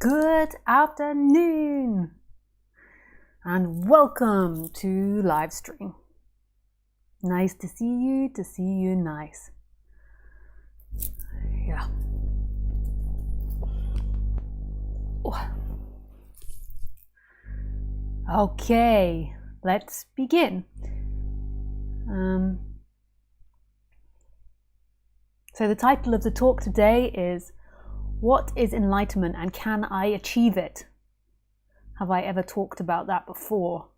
Good afternoon and welcome to live stream. Nice to see you, nice. Yeah. Okay, let's begin. So the title of the talk today is What is enlightenment and can I achieve it? Have I ever talked about that before?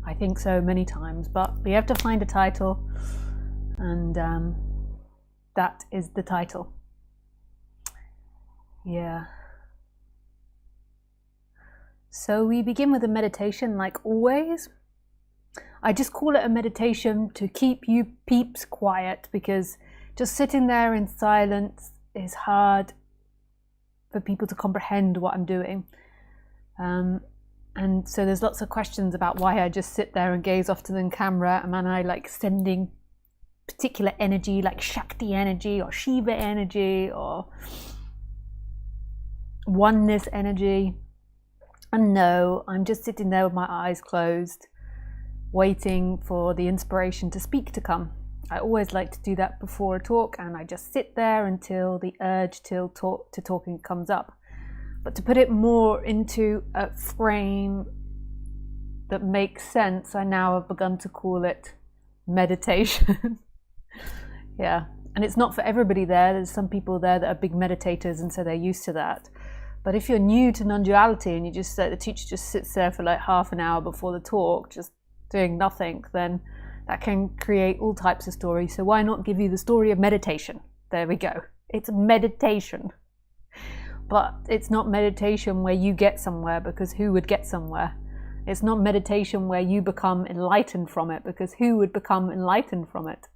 I think so many times, but we have to find a title, and that is the title. Yeah. So we begin with a meditation like always. I just call it a meditation to keep you peeps quiet, because just sitting there in silence is hard for people to comprehend what I'm doing. And so there's lots of questions about why I just sit there and gaze off to the camera. Am I like sending particular energy, like Shakti energy or Shiva energy or oneness energy? And no, I'm just sitting there with my eyes closed, waiting for the inspiration to speak to come. I always like to do that before a talk, and I just sit there until the urge to talking comes up. But to put it more into a frame that makes sense, I now have begun to call it meditation. Yeah, and it's not for everybody there. There's some people there that are big meditators, and so they're used to that. But if you're new to non-duality and the teacher just sits there for like half an hour before the talk, just doing nothing, then that can create all types of stories. So why not give you the story of meditation? There we go. It's meditation. But it's not meditation where you get somewhere, because who would get somewhere? It's not meditation where you become enlightened from it, because who would become enlightened from it?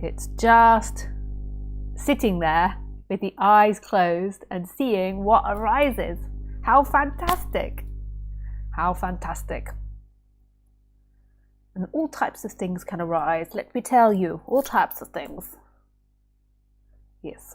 It's just sitting there with the eyes closed and seeing what arises. How fantastic! How fantastic. And all types of things can arise. Let me tell you, all types of things. Yes.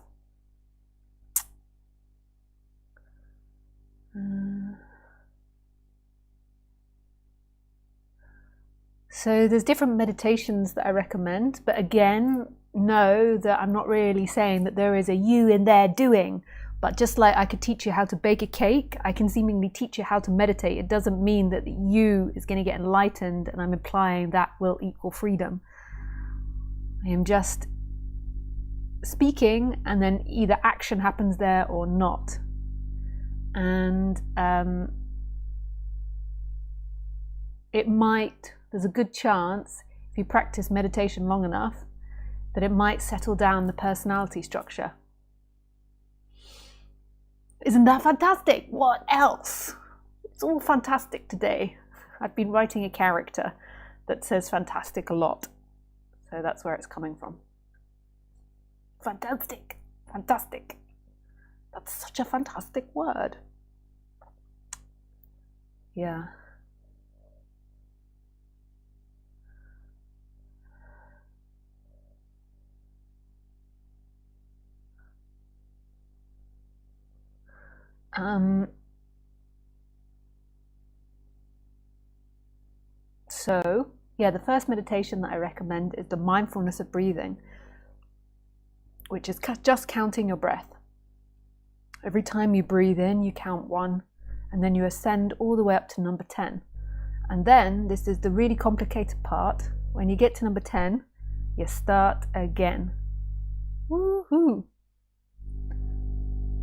So there's different meditations that I recommend, but again, know that I'm not really saying that there is a you in there doing. But just like I could teach you how to bake a cake, I can seemingly teach you how to meditate. It doesn't mean that you is going to get enlightened, and I'm implying that will equal freedom. I am just speaking, and then either action happens there or not. And there's a good chance, if you practice meditation long enough, that it might settle down the personality structure. Isn't that fantastic? What else? It's all fantastic today. I've been writing a character that says fantastic a lot. So that's where it's coming from. Fantastic. Fantastic. That's such a fantastic word. Yeah. So, the first meditation that I recommend is the mindfulness of breathing, which is just counting your breath. Every time you breathe in, you count 1, and then you ascend all the way up to number 10. And then, this is the really complicated part, when you get to number 10, you start again. Woohoo!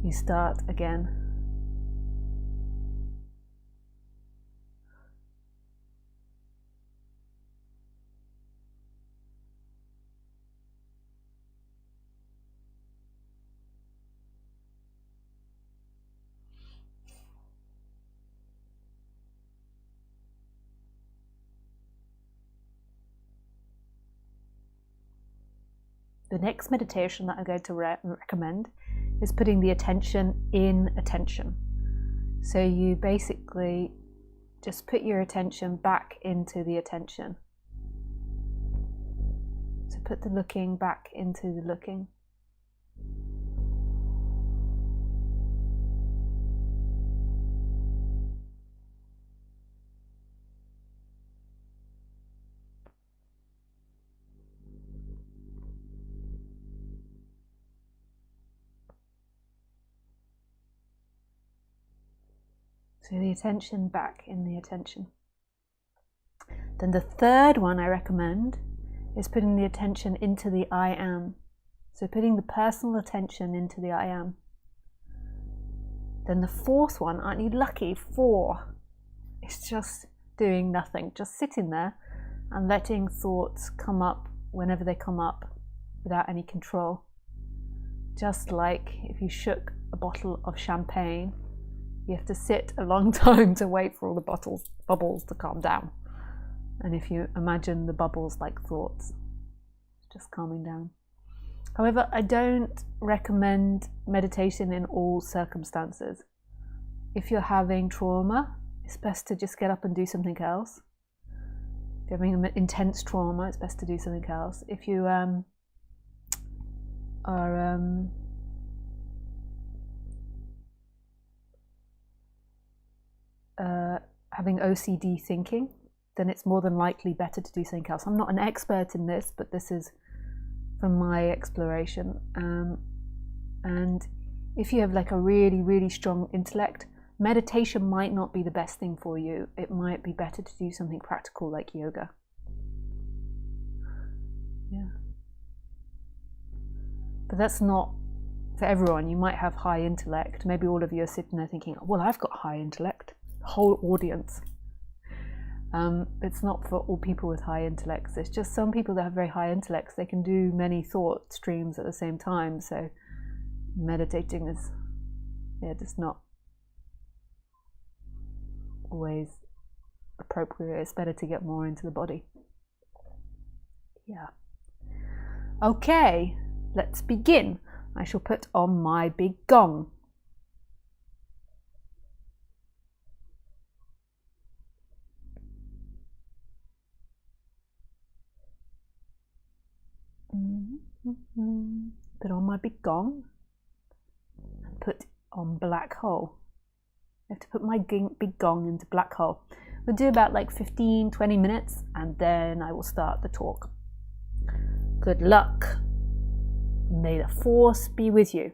You start again. The next meditation that I'm going to recommend is putting the attention in attention. So you basically just put your attention back into the attention. put the looking back into the looking. So the attention back in the attention. Then the third one I recommend is putting the attention into the I am. So putting the personal attention into the I am. Then the fourth one, aren't you lucky? 4. It's just doing nothing, just sitting there and letting thoughts come up whenever they come up without any control. Just like if you shook a bottle of champagne, you have to sit a long time to wait for all the bubbles to calm down. And if you imagine the bubbles like thoughts, just calming down. However, I don't recommend meditation in all circumstances. If you're having trauma, it's best to just get up and do something else. If you're having an intense trauma, it's best to do something else. If you are having OCD thinking, then it's more than likely better to do something else. I'm not an expert in this, but this is from my exploration. And if you have like a really, really strong intellect, meditation might not be the best thing for you. It might be better to do something practical like yoga. Yeah. But that's not for everyone. You might have high intellect. Maybe all of you are sitting there thinking, well, I've got high intellect. The whole audience. It's not for all people with high intellects. It's just some people that have very high intellects, they can do many thought streams at the same time. So meditating is, just not always appropriate. It's better to get more into the body. Yeah. Okay, let's begin. I shall put on my big gong. Put on my big gong and put on black hole. I have to put my big gong into black hole. We'll do about like 15-20 minutes and then I will start the talk. Good luck. May the force be with you.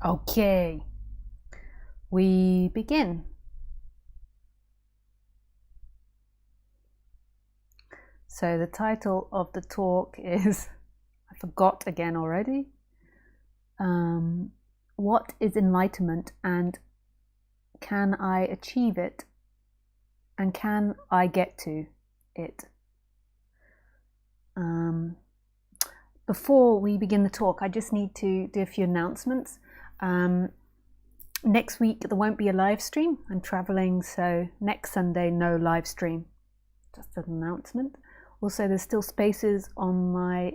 Okay, we begin. So the title of the talk is, I forgot again already, what is enlightenment and can I achieve it and can I get to it? Before we begin the talk, I just need to do a few announcements. Next week there won't be a live stream. I'm traveling, so next Sunday no live stream. Just an announcement. Also, there's still spaces on my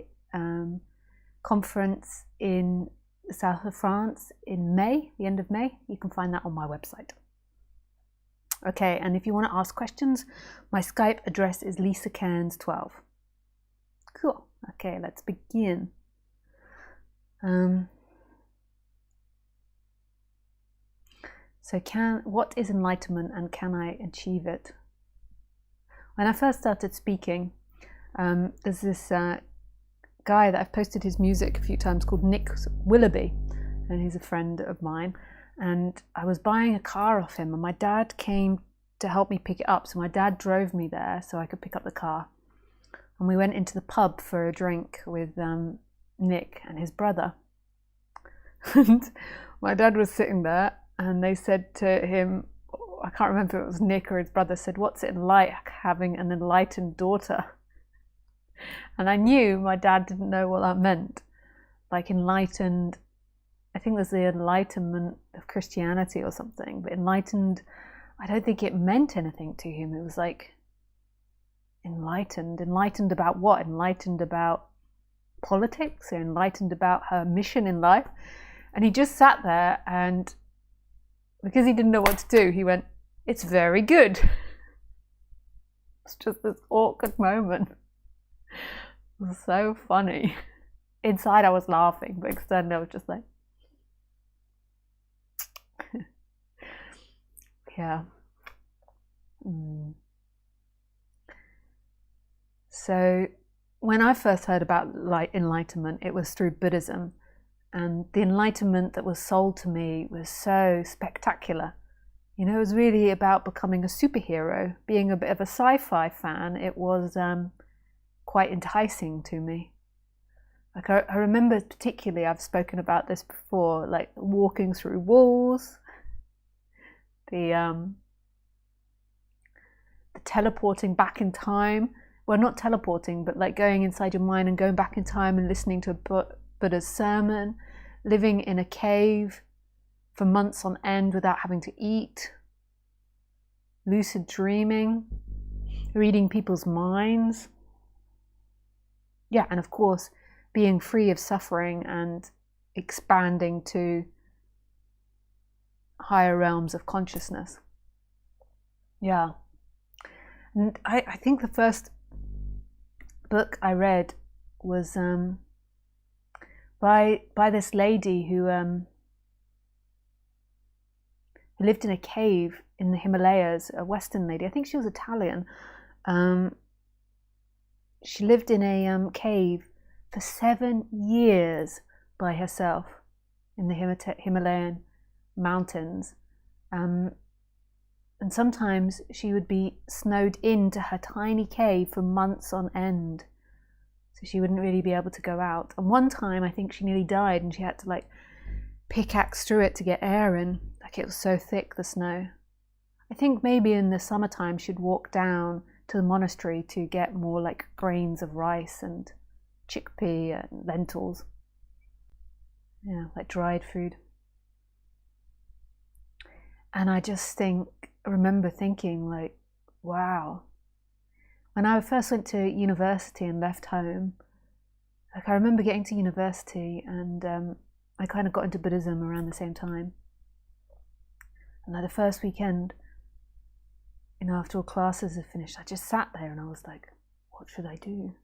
conference in the south of France in May, the end of May. You can find that on my website. Okay, and if you want to ask questions, my Skype address is lisacairns12. Cool. Okay, let's begin. What is enlightenment and can I achieve it? When I first started speaking, there's this guy that I've posted his music a few times called Nick Willoughby, and he's a friend of mine. And I was buying a car off him, and my dad came to help me pick it up. So my dad drove me there so I could pick up the car. And we went into the pub for a drink with Nick and his brother. And my dad was sitting there, and they said to him, I can't remember if it was Nick or his brother, said, "What's it like having an enlightened daughter?" And I knew my dad didn't know what that meant. Like enlightened, I think there's the enlightenment of Christianity or something, but enlightened, I don't think it meant anything to him. It was like enlightened about what? Enlightened about politics, or enlightened about her mission in life? And he just sat there, and because he didn't know what to do, he went, "It's very good." It's just this awkward moment. It was so funny. Inside I was laughing, but externally I was just like, yeah. So when I first heard about enlightenment, it was through Buddhism. And the enlightenment that was sold to me was so spectacular. You know, it was really about becoming a superhero. Being a bit of a sci-fi fan, it was quite enticing to me. Like I remember particularly, I've spoken about this before, like walking through walls, the teleporting back in time. Well, not teleporting, but like going inside your mind and going back in time and listening to a Buddha's sermon, living in a cave for months on end without having to eat, lucid dreaming, reading people's minds. Yeah, and of course, being free of suffering and expanding to higher realms of consciousness. Yeah. And I think the first book I read was by this lady who lived in a cave in the Himalayas, a Western lady. I think she was Italian. She lived in a cave for 7 years by herself in the Himalayan mountains. And sometimes she would be snowed into her tiny cave for months on end. So she wouldn't really be able to go out. And one time I think she nearly died, and she had to like pickaxe through it to get air in. Like it was so thick, the snow. I think maybe in the summertime she'd walk down to the monastery to get more like grains of rice and chickpea and lentils. Yeah, like dried food. And I just remember thinking like, wow. When I first went to university and left home, like I remember getting to university and I kind of got into Buddhism around the same time. And like the first weekend, you know, after all classes had finished, I just sat there and I was like, what should I do?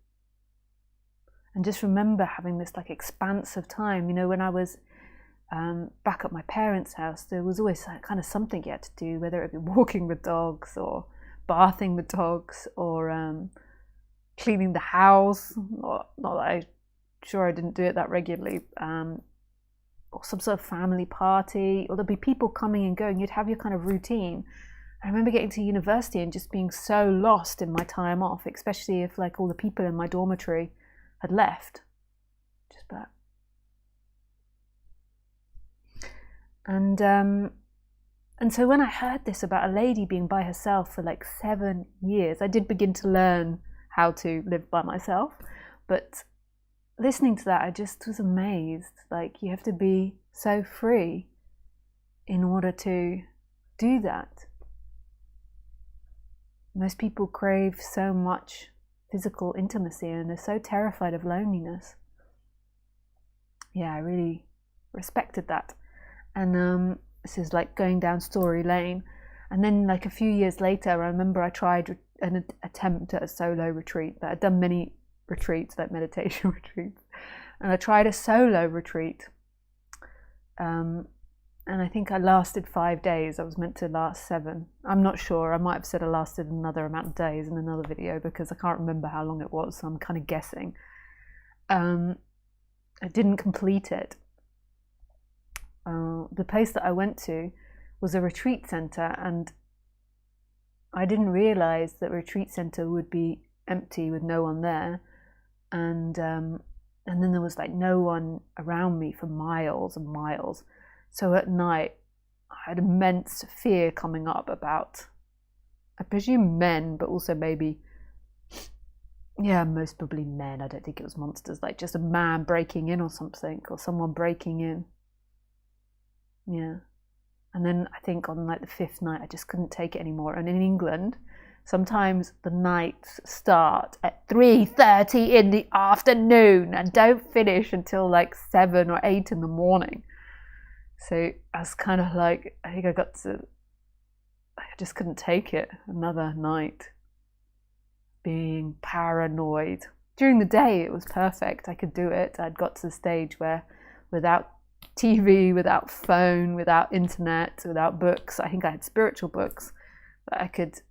And just remember having this like expanse of time. You know, when I was back at my parents' house, there was always kind of something you had to do, whether it be walking the dogs or bathing the dogs or cleaning the house. Not that sure I didn't do it that regularly. or some sort of family party, or there'd be people coming and going. You'd have your kind of routine. I remember getting to university and just being so lost in my time off, especially if like all the people in my dormitory had left. Just that. And so when I heard this about a lady being by herself for like 7 years, I did begin to learn how to live by myself. But listening to that, I just was amazed. Like, you have to be so free in order to do that. Most people crave so much physical intimacy and they're so terrified of loneliness. Yeah, I really respected that. And this is like going down story lane. And then like a few years later, I remember I tried an attempt at a solo retreat. I'd done many retreats, like meditation retreats. And I tried a solo retreat. And I think I lasted 5 days. I was meant to last 7. I'm not sure. I might have said I lasted another amount of days in another video because I can't remember how long it was. So I'm kind of guessing. I didn't complete it. The place that I went to was a retreat center, and I didn't realize that a retreat center would be empty with no one there. And then there was like no one around me for miles and miles. So at night, I had immense fear coming up about, I presume men, but also maybe, yeah, most probably men. I don't think it was monsters, like just a man breaking in or something, or someone breaking in. Yeah. And then I think on like the 5th night, I just couldn't take it anymore. And in England, sometimes the nights start at 3:30 in the afternoon and don't finish until like 7 or 8 in the morning. So I was kind of like, I think I just couldn't take it. Another night being paranoid. During the day, it was perfect. I could do it. I'd got to the stage where without TV, without phone, without internet, without books, I think I had spiritual books, but I could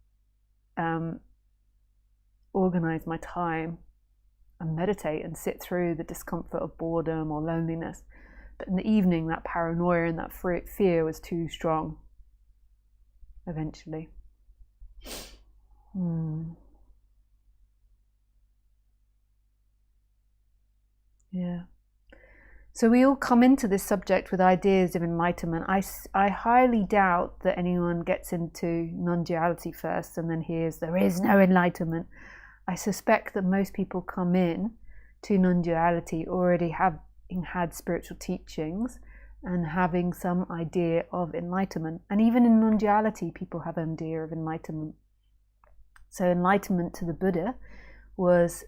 organize my time and meditate and sit through the discomfort of boredom or loneliness. But in the evening, that paranoia and that fear was too strong, eventually. Yeah. So we all come into this subject with ideas of enlightenment. I highly doubt that anyone gets into non-duality first and then hears there is no enlightenment. I suspect that most people come in to non-duality already having had spiritual teachings and having some idea of enlightenment. And even in non-duality, people have an idea of enlightenment. So enlightenment to the Buddha was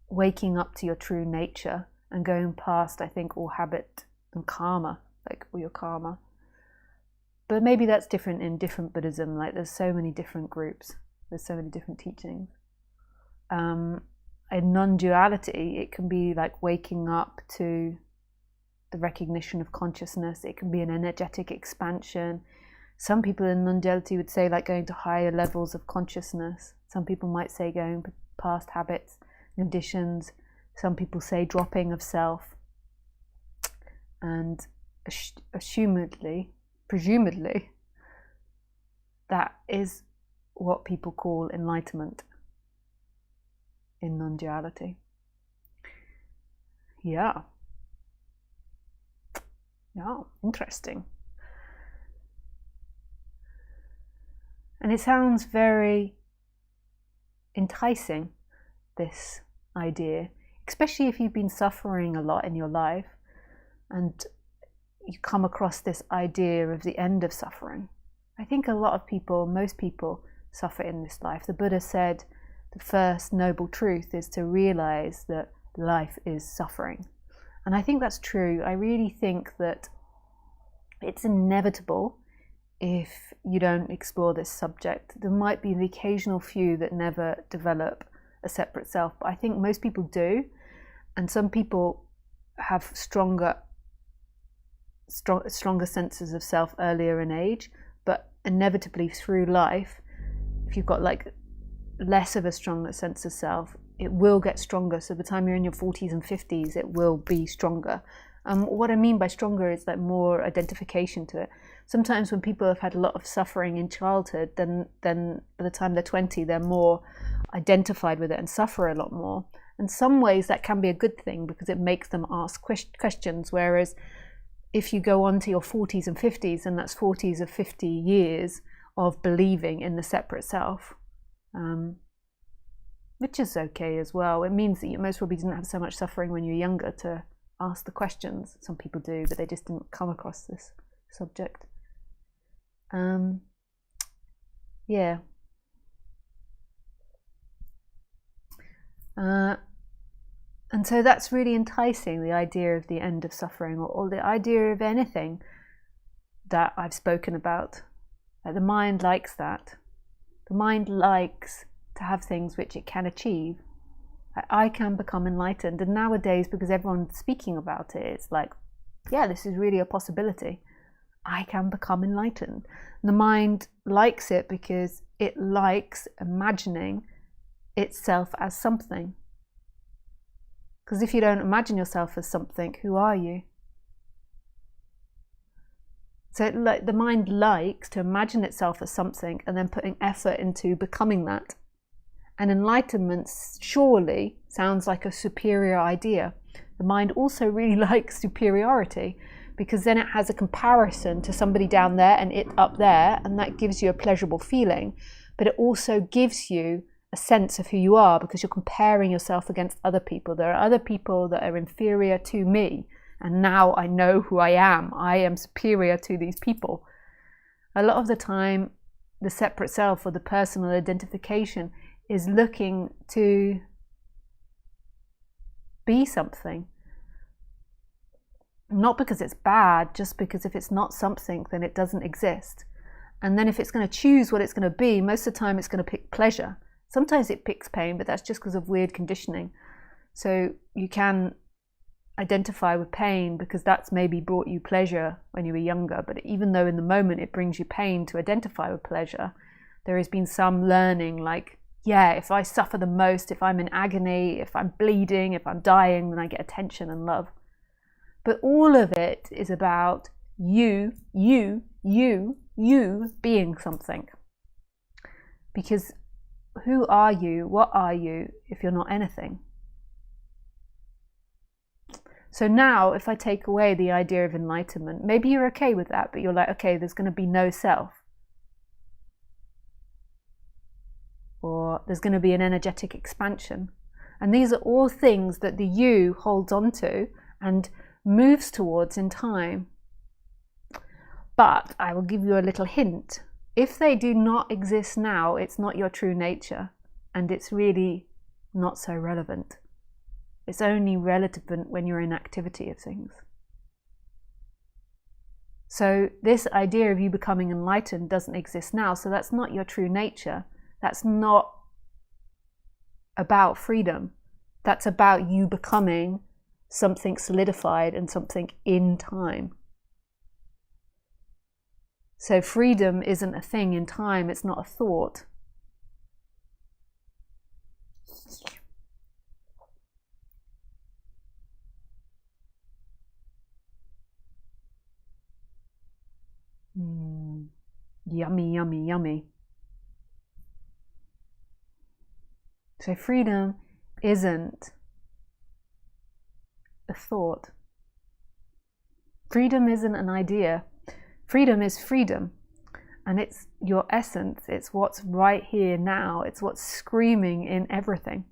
waking up to your true nature and going past, I think, all habit and karma, like all your karma. But maybe that's different in different Buddhism. Like there's so many different groups, there's so many different teachings. In non-duality, it can be like waking up to the recognition of consciousness. It can be an energetic expansion. Some people in non-duality would say like going to higher levels of consciousness. Some people might say going past habits, conditions. Some people say dropping of self. And presumably, that is what people call enlightenment in non-duality. Yeah, interesting. And it sounds very enticing, this idea, especially if you've been suffering a lot in your life and you come across this idea of the end of suffering. I think a lot of people, most people, suffer in this life. The Buddha said the first noble truth is to realize that life is suffering. And I think that's true. I really think that it's inevitable if you don't explore this subject. There might be the occasional few that never develop a separate self, but I think most people do. And some people have stronger senses of self earlier in age, but inevitably through life, if you've got like less of a stronger sense of self, it will get stronger. So by the time you're in your 40s and 50s, it will be stronger. What I mean by stronger is like more identification to it. Sometimes when people have had a lot of suffering in childhood, then by the time they're 20, they're more identified with it and suffer a lot more. In some ways that can be a good thing because it makes them ask questions, whereas if you go on to your 40s and 50s, and that's 40s of 50 years of believing in the separate self, which is okay as well. It means that you most probably didn't have so much suffering when you were younger to ask the questions. Some people do, but they just didn't come across this subject. Yeah. And so that's really enticing, the idea of the end of suffering, or the idea of anything that I've spoken about. Like the mind likes that. The mind likes to have things which it can achieve. I can become enlightened, and nowadays, because everyone's speaking about it, it's like, yeah, this is really a possibility. I can become enlightened. The mind likes it because it likes imagining itself as something. Because if you don't imagine yourself as something, who are you? So the mind likes to imagine itself as something and then putting effort into becoming that. And enlightenment surely sounds like a superior idea. The mind also really likes superiority, because then it has a comparison to somebody down there and it up there, and that gives you a pleasurable feeling. But it also gives you a sense of who you are, because you're comparing yourself against other people. There are other people that are inferior to me, and now I know who I am. I am superior to these people. A lot of the time, the separate self or the personal identification is looking to be something. Not because it's bad, just because if it's not something, then it doesn't exist. And then if it's going to choose what it's going to be, most of the time it's going to pick pleasure. Sometimes it picks pain, but that's just because of weird conditioning. So you can identify with pain because that's maybe brought you pleasure when you were younger. But even though in the moment it brings you pain to identify with pleasure, there has been some learning like, yeah, if I suffer the most, if I'm in agony, if I'm bleeding, if I'm dying, then I get attention and love. But all of it is about you being something. Because who are you? What are you if you're not anything? So now, if I take away the idea of enlightenment, maybe you're okay with that, but you're like, okay, there's going to be no self. Or there's going to be an energetic expansion. And these are all things that the you holds on to and moves towards in time. But I will give you a little hint. If they do not exist now, it's not your true nature, and it's really not so relevant. It's only relevant when you're in activity of things. So this idea of you becoming enlightened doesn't exist now, so that's not your true nature. That's not about freedom. That's about you becoming something solidified and something in time. So freedom isn't a thing in time, it's not a thought. Yummy, yummy, yummy. So freedom isn't a thought. Freedom isn't an idea. Freedom is freedom. And it's your essence. It's what's right here now. It's what's screaming in everything.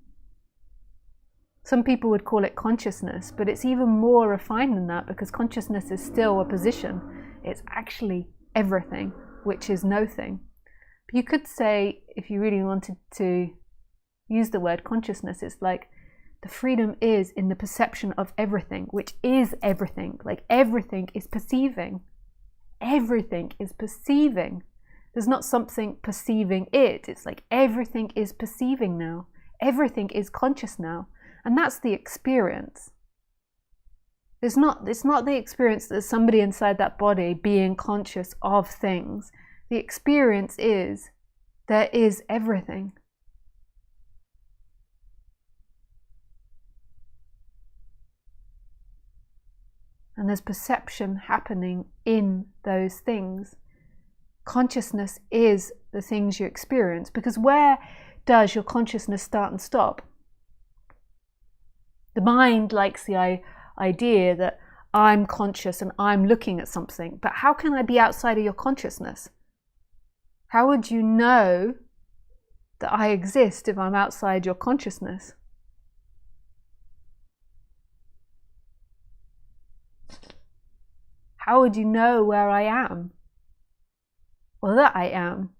Some people would call it consciousness, but it's even more refined than that, because consciousness is still a position. It's actually everything, which is no thing. But you could say, if you really wanted to use the word consciousness, it's like the freedom is in the perception of everything, which is everything. Like everything is perceiving. Everything is perceiving. There's not something perceiving it. It's like everything is perceiving now. Everything is conscious now. And that's the experience. It's not the experience that there's somebody inside that body being conscious of things. The experience is there is everything. and there's perception happening in those things. Consciousness is the things you experience, because where does your consciousness start and stop? The mind likes the idea that I'm conscious and I'm looking at something, but how can I be outside of your consciousness? How would you know that I exist if I'm outside your consciousness? How would you know where I am? Or that I am?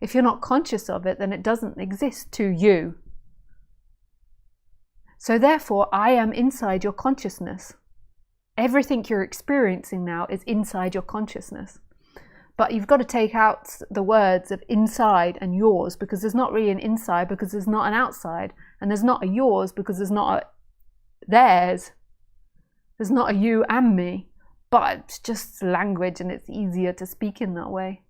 If you're not conscious of it, then it doesn't exist to you. So therefore, I am inside your consciousness. Everything you're experiencing now is inside your consciousness. But you've got to take out the words of inside and yours, because there's not really an inside because there's not an outside. And there's not a yours because there's not a theirs. There's not a you and me. But it's just language, and it's easier to speak in that way.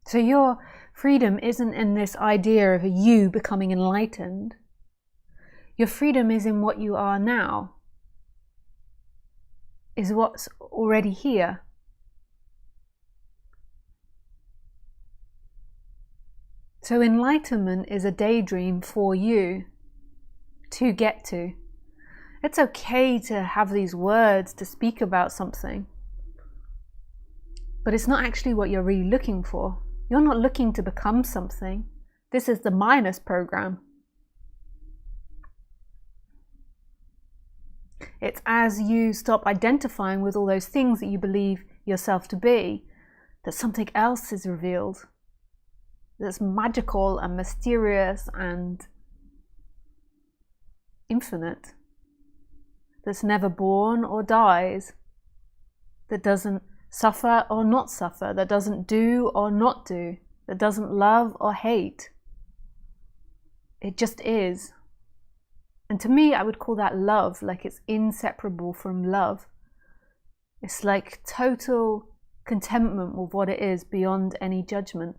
So your freedom isn't in this idea of a you becoming enlightened. Your freedom is in what you are now, is what's already here. So enlightenment is a daydream for you to get to. It's okay to have these words to speak about something, but it's not actually what you're really looking for. You're not looking to become something. This is the minus program. It's as you stop identifying with all those things that you believe yourself to be, that something else is revealed that's magical and mysterious and infinite, that's never born or dies, that doesn't suffer or not suffer, that doesn't do or not do, that doesn't love or hate. It just is. And to me, I would call that love, like it's inseparable from love. It's like total contentment with what it is beyond any judgment.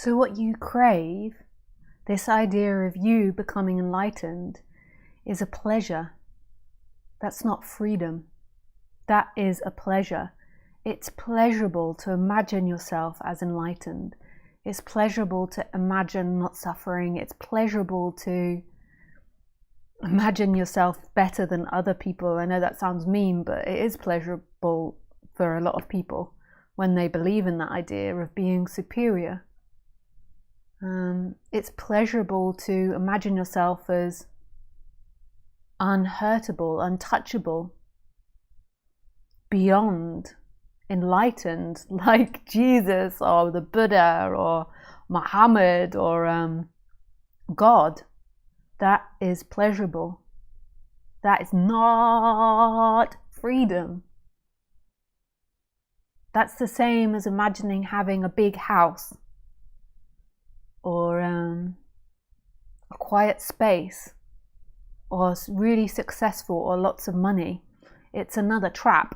So what you crave, this idea of you becoming enlightened, is a pleasure. That's not freedom. That is a pleasure. It's pleasurable to imagine yourself as enlightened. It's pleasurable to imagine not suffering. It's pleasurable to imagine yourself better than other people. I know that sounds mean, but it is pleasurable for a lot of people when they believe in that idea of being superior. It's pleasurable to imagine yourself as unhurtable, untouchable, beyond, enlightened, like Jesus or the Buddha or Muhammad or God. That is pleasurable. That is not freedom. That's the same as imagining having a big house or a quiet space or really successful or lots of money. It's another trap.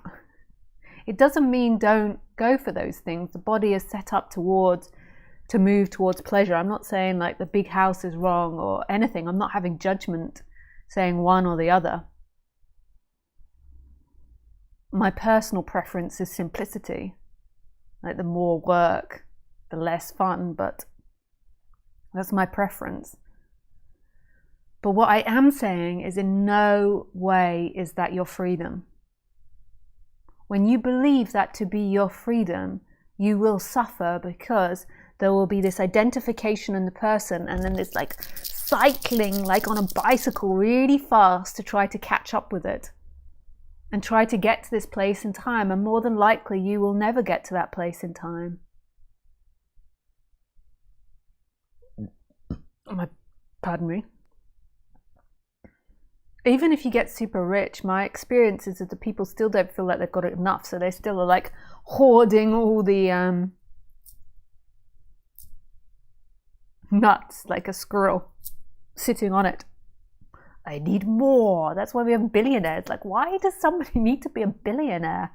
It doesn't mean don't go for those things. The body is set up to move towards pleasure. I'm not saying like the big house is wrong or anything. I'm not having judgment saying one or the other. My personal preference is simplicity. Like the more work, the less fun, but that's my preference. But what I am saying is in no way is that your freedom. When you believe that to be your freedom, you will suffer because there will be this identification in the person and then this like cycling like on a bicycle really fast to try to catch up with it and try to get to this place in time, and more than likely you will never get to that place in time. Pardon me. Even if you get super rich, my experience is that the people still don't feel like they've got enough, so they still are like hoarding all the nuts like a squirrel sitting on it. I need more. That's why we have billionaires. Like, why does somebody need to be a billionaire?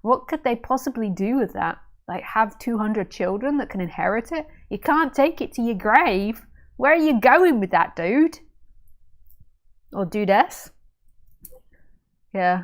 What could they possibly do with that? Like, have 200 children that can inherit it? You can't take it to your grave. Where are you going with that, dude? Or dudess? Yeah.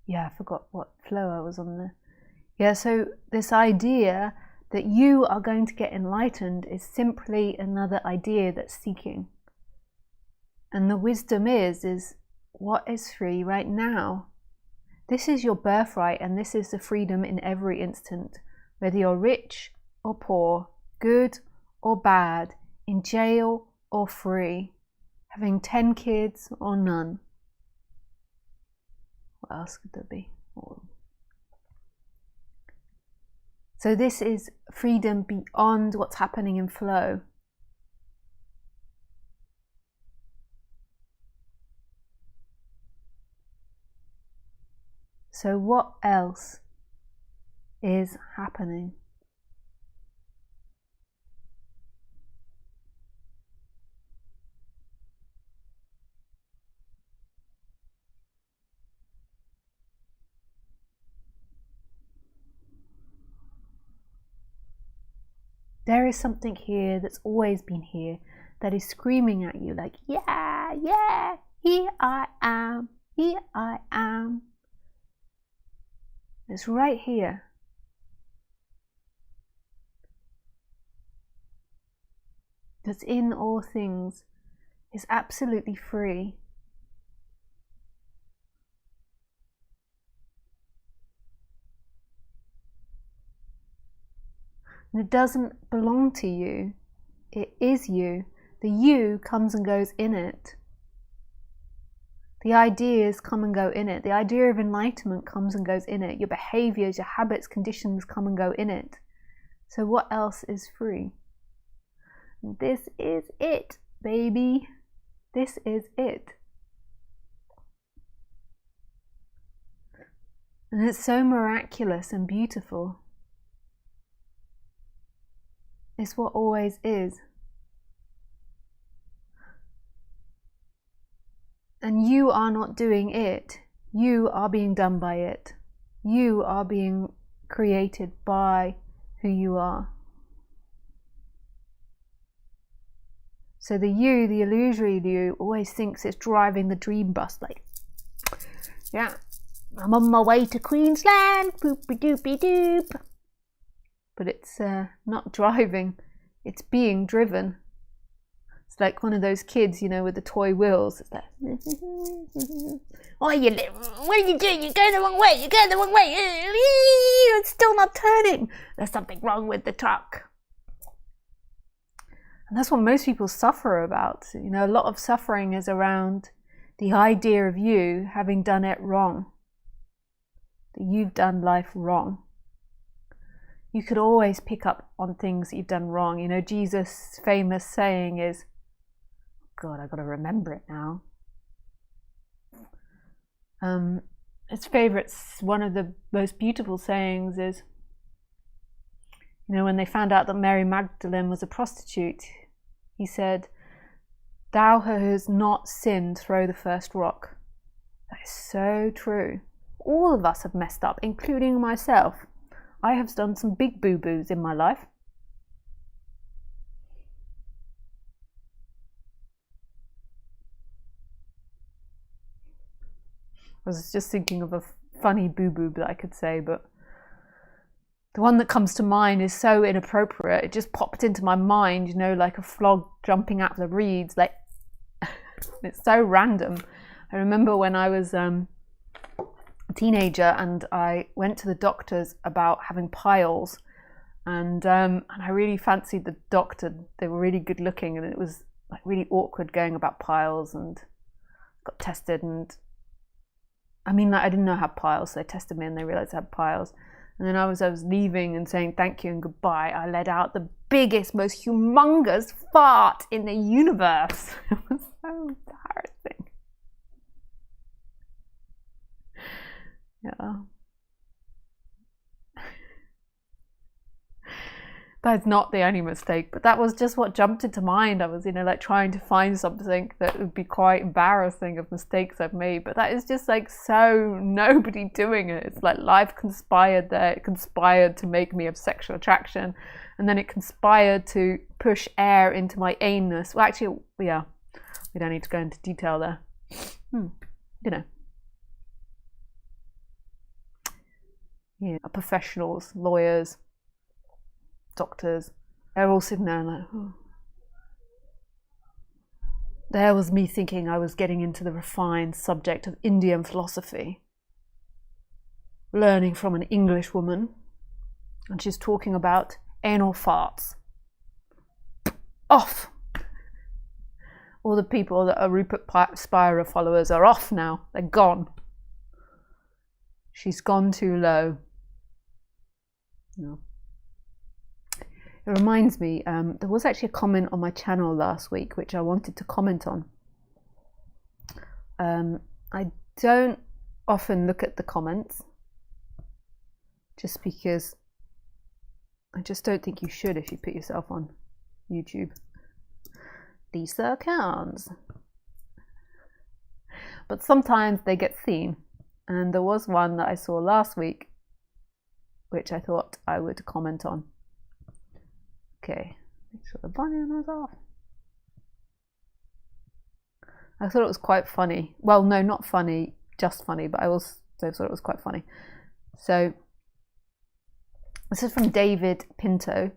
Yeah, I forgot what flow I was on there. Yeah, so this idea that you are going to get enlightened is simply another idea that's seeking. And the wisdom is what is free right now? This is your birthright, and this is the freedom in every instant, whether you're rich or poor, good or bad, in jail or free, having 10 kids or none. What else could there be? So this is freedom beyond what's happening in flow. So what else is happening? There is something here that's always been here that is screaming at you like, yeah, yeah, here I am, here I am. It's right here. That's in all things, is absolutely free. And it doesn't belong to you. It is you. The you comes and goes in it. The ideas come and go in it. The idea of enlightenment comes and goes in it. Your behaviors, your habits, conditions come and go in it. So what else is free? This is it. baby. This is it. And it's so miraculous and beautiful. It's what always is. And you are not doing it. You are being done by it. You are being created by who you are. So the you, the illusory you, always thinks it's driving the dream bus, like, yeah, I'm on my way to Queensland, poopy doopy doop. But it's not driving, it's being driven. It's like one of those kids, you know, with the toy wheels. It's like, what are you doing? You're going the wrong way. You're going the wrong way. It's still not turning. There's something wrong with the truck. And that's what most people suffer about. You know, a lot of suffering is around the idea of you having done it wrong. That you've done life wrong. You could always pick up on things that you've done wrong. You know, Jesus' famous saying is, God, I've got to remember it now. His favourite, one of the most beautiful sayings is, you know, when they found out that Mary Magdalene was a prostitute, he said, "Thou who has not sinned, throw the first rock." That is so true. All of us have messed up, including myself. I have done some big boo-boos in my life. I was just thinking of a funny boo-boo that I could say, but the one that comes to mind is so inappropriate. It just popped into my mind, you know, like a frog jumping out of the reeds. Like, it's so random. I remember when I was a teenager and I went to the doctors about having piles, and I really fancied the doctor. They were really good looking, and it was like really awkward going about piles, and got tested, and I mean, like, I didn't know I had piles, so they tested me and they realized I had piles. And then I was leaving and saying thank you and goodbye, I let out the biggest, most humongous fart in the universe. It was so embarrassing. Yeah. That's not the only mistake, but that was just what jumped into mind. I was, you know, like trying to find something that would be quite embarrassing of mistakes I've made, but that is just like so nobody doing it. It's like life conspired there. It conspired to make me have sexual attraction, and then it conspired to push air into my anus. Well, actually, yeah, we don't need to go into detail there. You know. Yeah, professionals, lawyers, doctors, they're all sitting there like, oh. There was me thinking I was getting into the refined subject of Indian philosophy, learning from an English woman, and she's talking about anal farts. Off! All the people that are Rupert Spira followers are off now. They're gone. She's gone too low. No. It reminds me, there was actually a comment on my channel last week which I wanted to comment on. I don't often look at the comments, just because I just don't think you should if you put yourself on YouTube. Lisa Cairns. But sometimes they get seen, and there was one that I saw last week which I thought I would comment on. Okay, make sure the volume is off. I thought it was quite funny. Well, no, not funny, just funny, but I also thought it was quite funny. So, this is from David Pinto,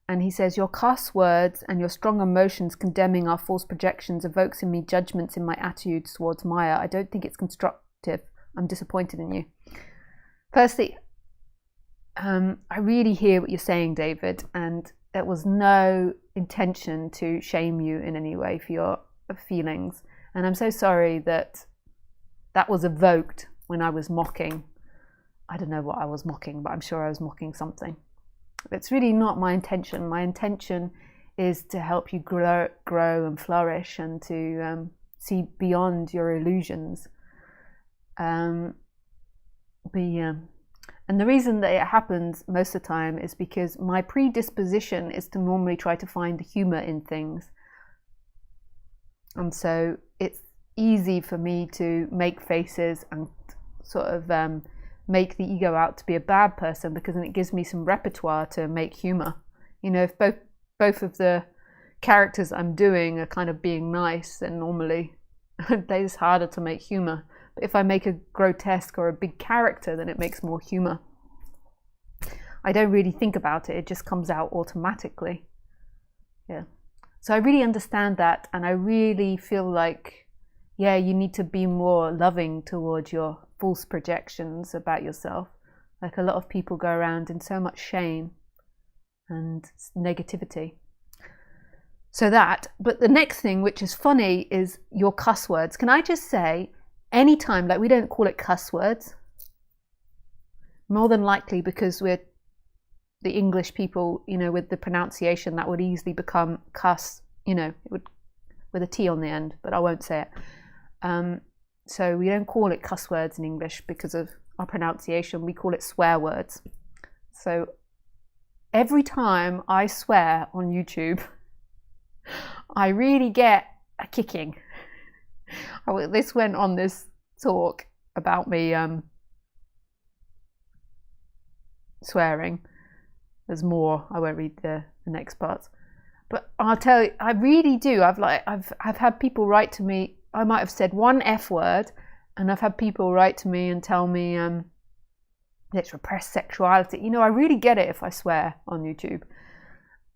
and he says, "Your cuss words and your strong emotions condemning our false projections evokes in me judgments in my attitudes towards Maya. I don't think it's constructive. I'm disappointed in you." Firstly, I really hear what you're saying, David, and there was no intention to shame you in any way for your feelings. And I'm so sorry that that was evoked when I was mocking. I don't know what I was mocking, but I'm sure I was mocking something. It's really not my intention. My intention is to help you grow and flourish, and to see beyond your illusions. But yeah. And the reason that it happens most of the time is because my predisposition is to normally try to find the humor in things. And so it's easy for me to make faces and sort of make the ego out to be a bad person, because then it gives me some repertoire to make humor. You know, if both of the characters I'm doing are kind of being nice, then normally it's harder to make humor. But if I make a grotesque or a big character, then it makes more humor. I don't really think about it, it just comes out automatically. Yeah. So I really understand that, and I really feel like, yeah, you need to be more loving towards your false projections about yourself. Like, a lot of people go around in so much shame and negativity. So that, but the next thing, which is funny, is your cuss words. Can I just say, anytime, like, we don't call it cuss words, more than likely because we're the English people, you know, with the pronunciation, that would easily become cuss, you know, it would, with a T on the end, but I won't say it. So we don't call it cuss words in English because of our pronunciation, we call it swear words. So every time I swear on YouTube, I really get a kicking. This went on this talk about me swearing. There's more. I won't read the next parts, but I'll tell you, I really do. I've had people write to me. I might have said one F word, and I've had people write to me and tell me it's repressed sexuality. You know, I really get it if I swear on YouTube.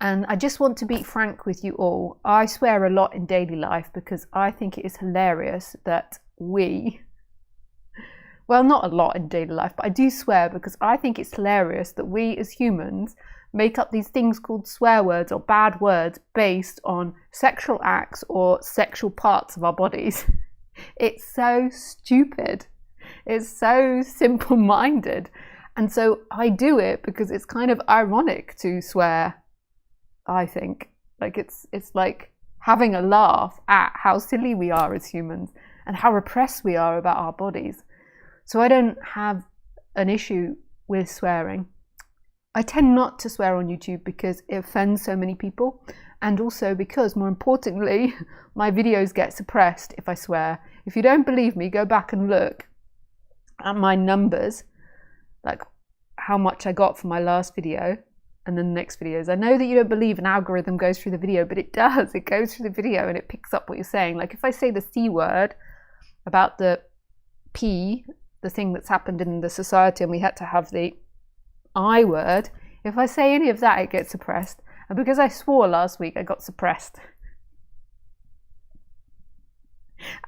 And I just want to be frank with you all. I swear a lot in daily life because I think it is hilarious that well, not a lot in daily life, but I do swear because I think it's hilarious that we as humans make up these things called swear words or bad words based on sexual acts or sexual parts of our bodies. It's so stupid. It's so simple-minded. And so I do it because it's kind of ironic to swear, I think. Like, it's like having a laugh at how silly we are as humans and how repressed we are about our bodies. So I don't have an issue with swearing. I tend not to swear on YouTube because it offends so many people, and also because, more importantly, my videos get suppressed if I swear. If you don't believe me, go back and look at my numbers, like how much I got for my last video and then the next videos. I know that you don't believe an algorithm goes through the video, but it does. It goes through the video and it picks up what you're saying. Like, if I say the C word about the P, the thing that's happened in the society, and we had to have the I word, if I say any of that, it gets suppressed. And because I swore last week, I got suppressed.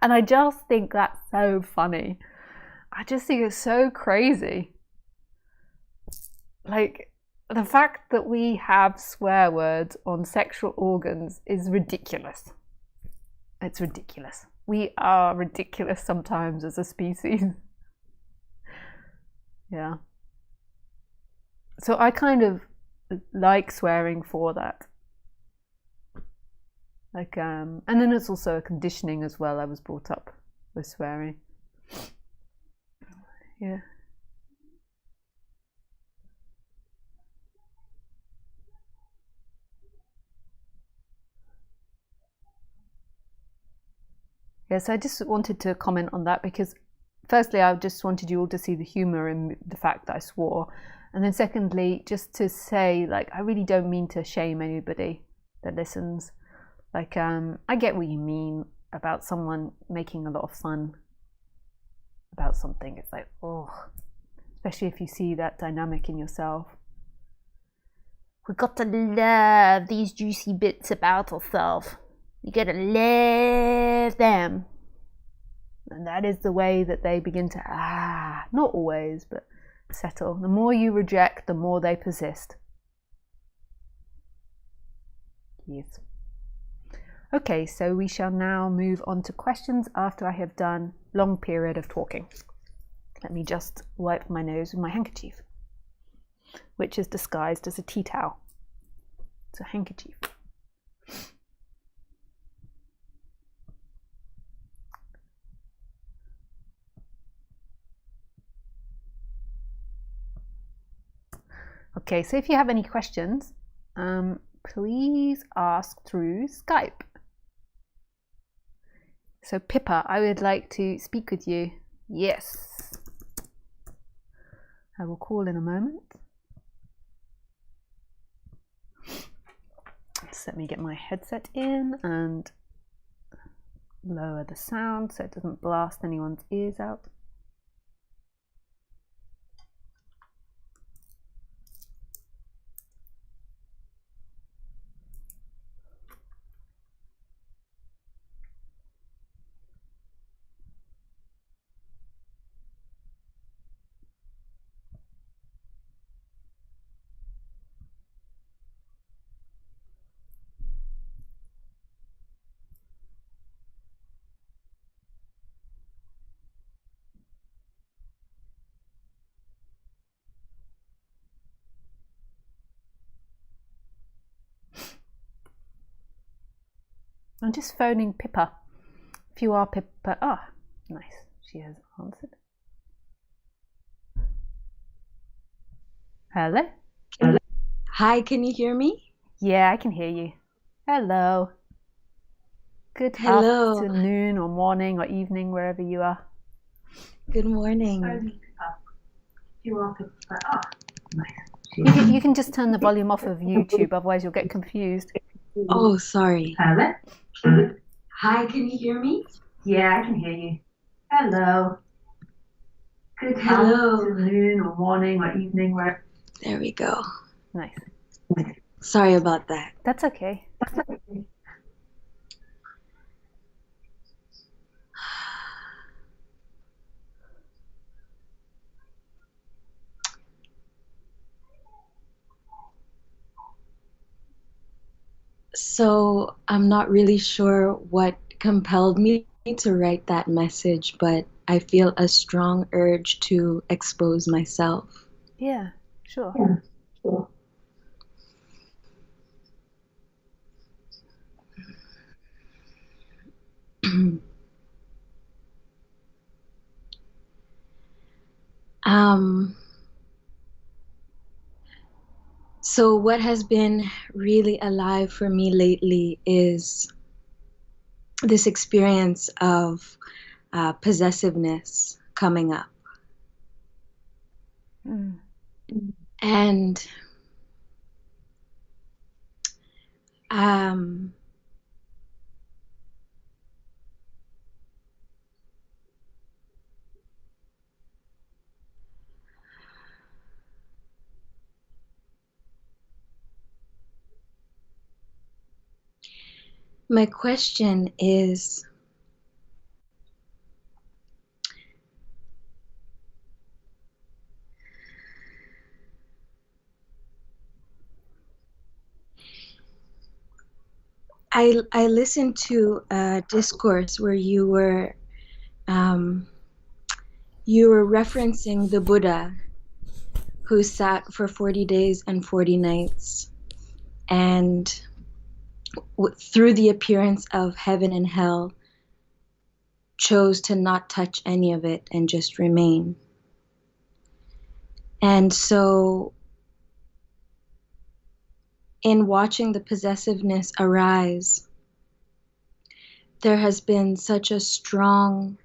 And I just think that's so funny. I just think it's so crazy. Like, the fact that we have swear words on sexual organs is ridiculous. It's ridiculous. We are ridiculous sometimes as a species. Yeah. So I kind of like swearing for that. Like, and then it's also a conditioning as well. I was brought up with swearing. Yeah. Yes, I just wanted to comment on that because firstly, I just wanted you all to see the humour in the fact that I swore. And then secondly, just to say, like, I really don't mean to shame anybody that listens. Like, I get what you mean about someone making a lot of fun about something. It's like, oh, especially if you see that dynamic in yourself. We've got to love these juicy bits about ourselves. You gotta love them. And that is the way that they begin to, not always, but settle. The more you reject, the more they persist. Yes. Okay, so we shall now move on to questions after I have done a long period of talking. Let me just wipe my nose with my handkerchief, which is disguised as a tea towel. It's a handkerchief. Okay, so if you have any questions, please ask through Skype. So Pippa, I would like to speak with you. Yes. I will call in a moment. Just let me get my headset in and lower the sound so it doesn't blast anyone's ears out. I'm just phoning Pippa. If you are Pippa, nice, she has answered. Hello? Hi, can you hear me? Yeah, I can hear you. Hello. Good Hello. afternoon or morning or evening, wherever you are. Good morning. If you are Pippa, nice. You can just turn the volume off of YouTube, otherwise you'll get confused. Oh, sorry. Hello? Hi, can you hear me? Yeah, I can hear you. Hello. Good Hello. afternoon or morning or evening, where. There we go. Nice. Sorry about that. That's okay. So, I'm not really sure what compelled me to write that message, but I feel a strong urge to expose myself. Yeah, sure. Um, so what has been really alive for me lately is this experience of possessiveness coming up. Mm. And um, my question is, I listened to a discourse where um, you were referencing the Buddha who sat for 40 days and 40 nights, and through the appearance of heaven and hell, chose to not touch any of it and just remain. And so, in watching the possessiveness arise, there has been such a strong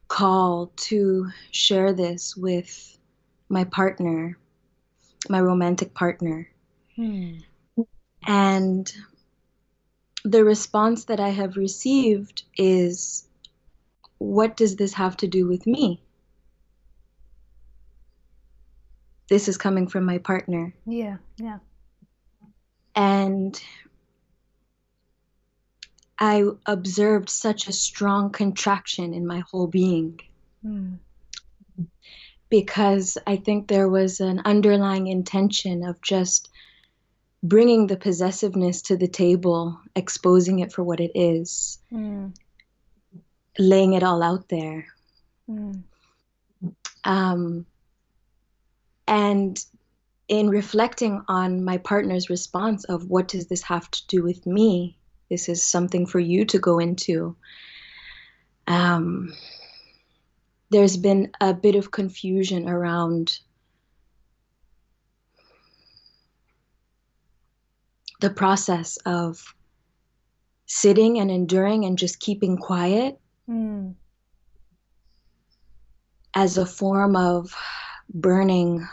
call to share this with my partner, my romantic partner. Mm. And the response that I have received is, what does this have to do with me? This is coming from my partner. Yeah, yeah. And I observed such a strong contraction in my whole being. Mm. Because I think there was an underlying intention of just bringing the possessiveness to the table, exposing it for what it is, Mm. laying it all out there. Mm. And in reflecting on my partner's response of what does this have to do with me, this is something for you to go into. There's been a bit of confusion around the process of sitting and enduring and just keeping quiet as a form of burning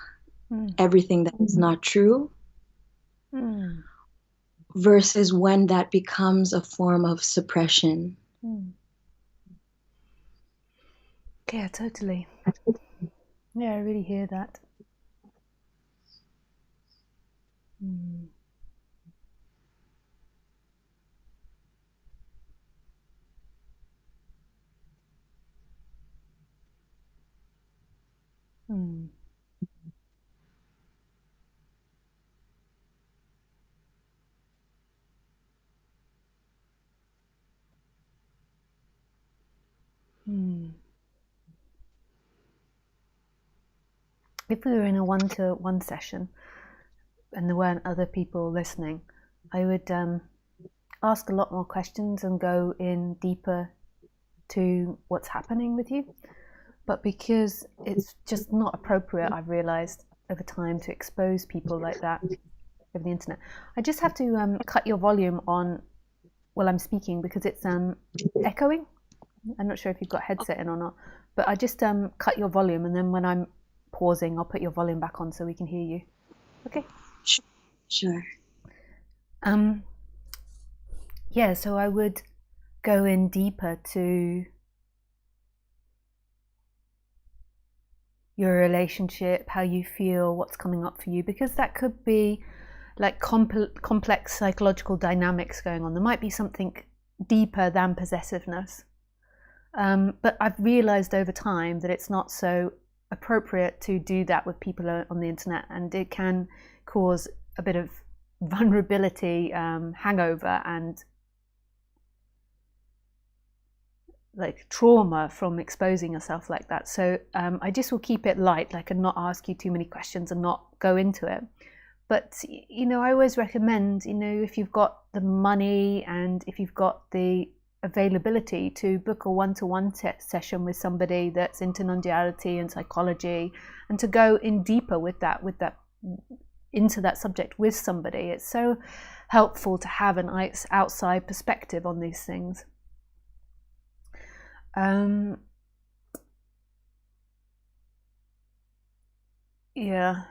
everything that is not true, versus when that becomes a form of suppression. Yeah, totally. Yeah, I really hear that. If we were in a one-to-one session and there weren't other people listening, I would ask a lot more questions and go in deeper to what's happening with you. But because it's just not appropriate, I've realized over time, to expose people like that over the internet, I just have to cut your volume on while I'm speaking, because it's echoing. I'm not sure if you've got headset in or not, but I just cut your volume, and then when I'm pausing, I'll put your volume back on so we can hear you. Okay? Sure. Yeah, so I would go in deeper to your relationship, how you feel, what's coming up for you, because that could be like complex psychological dynamics going on. There might be something deeper than possessiveness. But I've realized over time that it's not so appropriate to do that with people on the internet, and it can cause a bit of vulnerability, hangover, and like trauma from exposing yourself like that. So I just will keep it light, like, and not ask you too many questions and not go into it. But I always recommend, if you've got the money and if you've got the availability, to book a one-to-one session with somebody that's into non-duality and psychology, and to go in deeper with that into that subject with somebody. It's so helpful to have an outside perspective on these things. Yeah,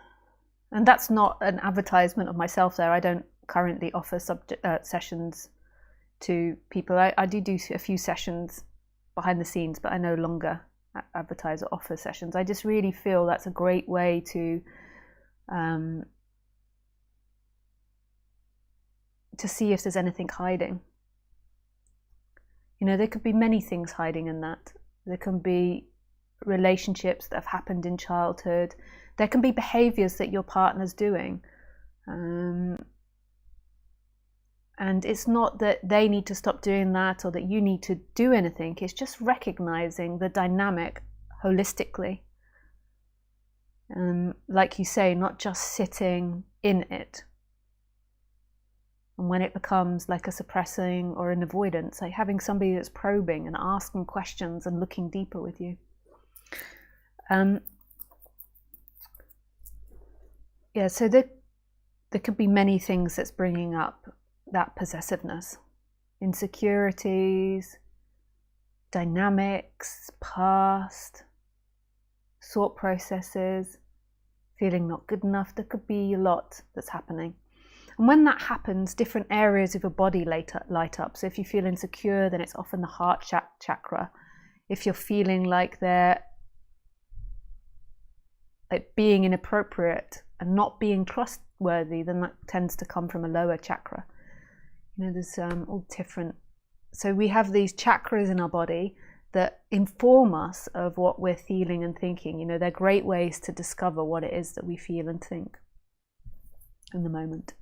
and that's not an advertisement of myself there. I don't currently offer sessions to people. I do a few sessions behind the scenes, but I no longer advertise or offer sessions. I just really feel that's a great way to see if there's anything hiding. There could be many things hiding in that. There can be relationships that have happened in childhood. There can be behaviors that your partner's doing. And it's not that they need to stop doing that or that you need to do anything. It's just recognizing the dynamic holistically. Like you say, not just sitting in it. And when it becomes like a suppressing or an avoidance, like having somebody that's probing and asking questions and looking deeper with you. Yeah, so there could be many things that's bringing up that possessiveness. Insecurities, dynamics, past, thought processes, feeling not good enough. There could be a lot that's happening. And when that happens, different areas of your body light up. So if you feel insecure, then it's often the heart chakra. If you're feeling like they're like being inappropriate and not being trustworthy, then that tends to come from a lower chakra. There's all different. So we have these chakras in our body that inform us of what we're feeling and thinking. They're great ways to discover what it is that we feel and think in the moment.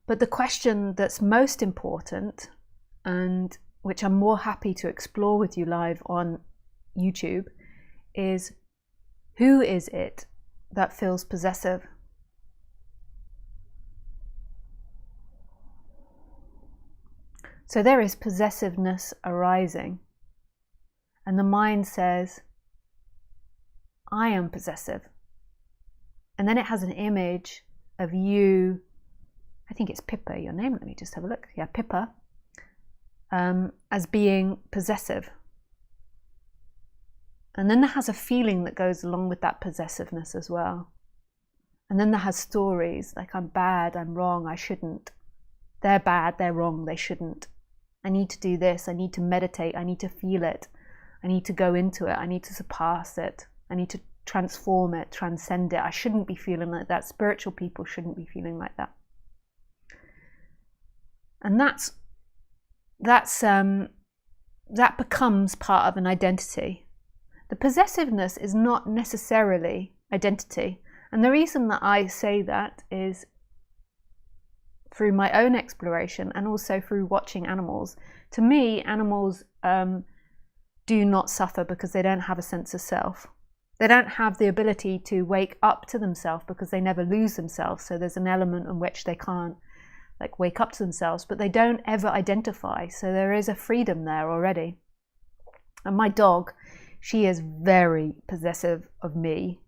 But the question that's most important, and which I'm more happy to explore with you live on YouTube, is who is it that feels possessive? So there is possessiveness arising, and the mind says, I am possessive. And then it has an image of you I think it's Pippa, your name, let me just have a look. Yeah, Pippa, as being possessive. And then there has a feeling that goes along with that possessiveness as well. And then there has stories like, I'm bad, I'm wrong, I shouldn't. They're bad, they're wrong, they shouldn't. I need to do this, I need to meditate, I need to feel it, I need to go into it, I need to surpass it, I need to transform it, transcend it. I shouldn't be feeling like that. Spiritual people shouldn't be feeling like that. And that becomes part of an identity. The possessiveness is not necessarily identity. And the reason that I say that is through my own exploration and also through watching animals. To me, animals do not suffer because they don't have a sense of self. They don't have the ability to wake up to themselves because they never lose themselves. So there's an element in which they can't like wake up to themselves, but they don't ever identify. So there is a freedom there already. And my dog, she is very possessive of me,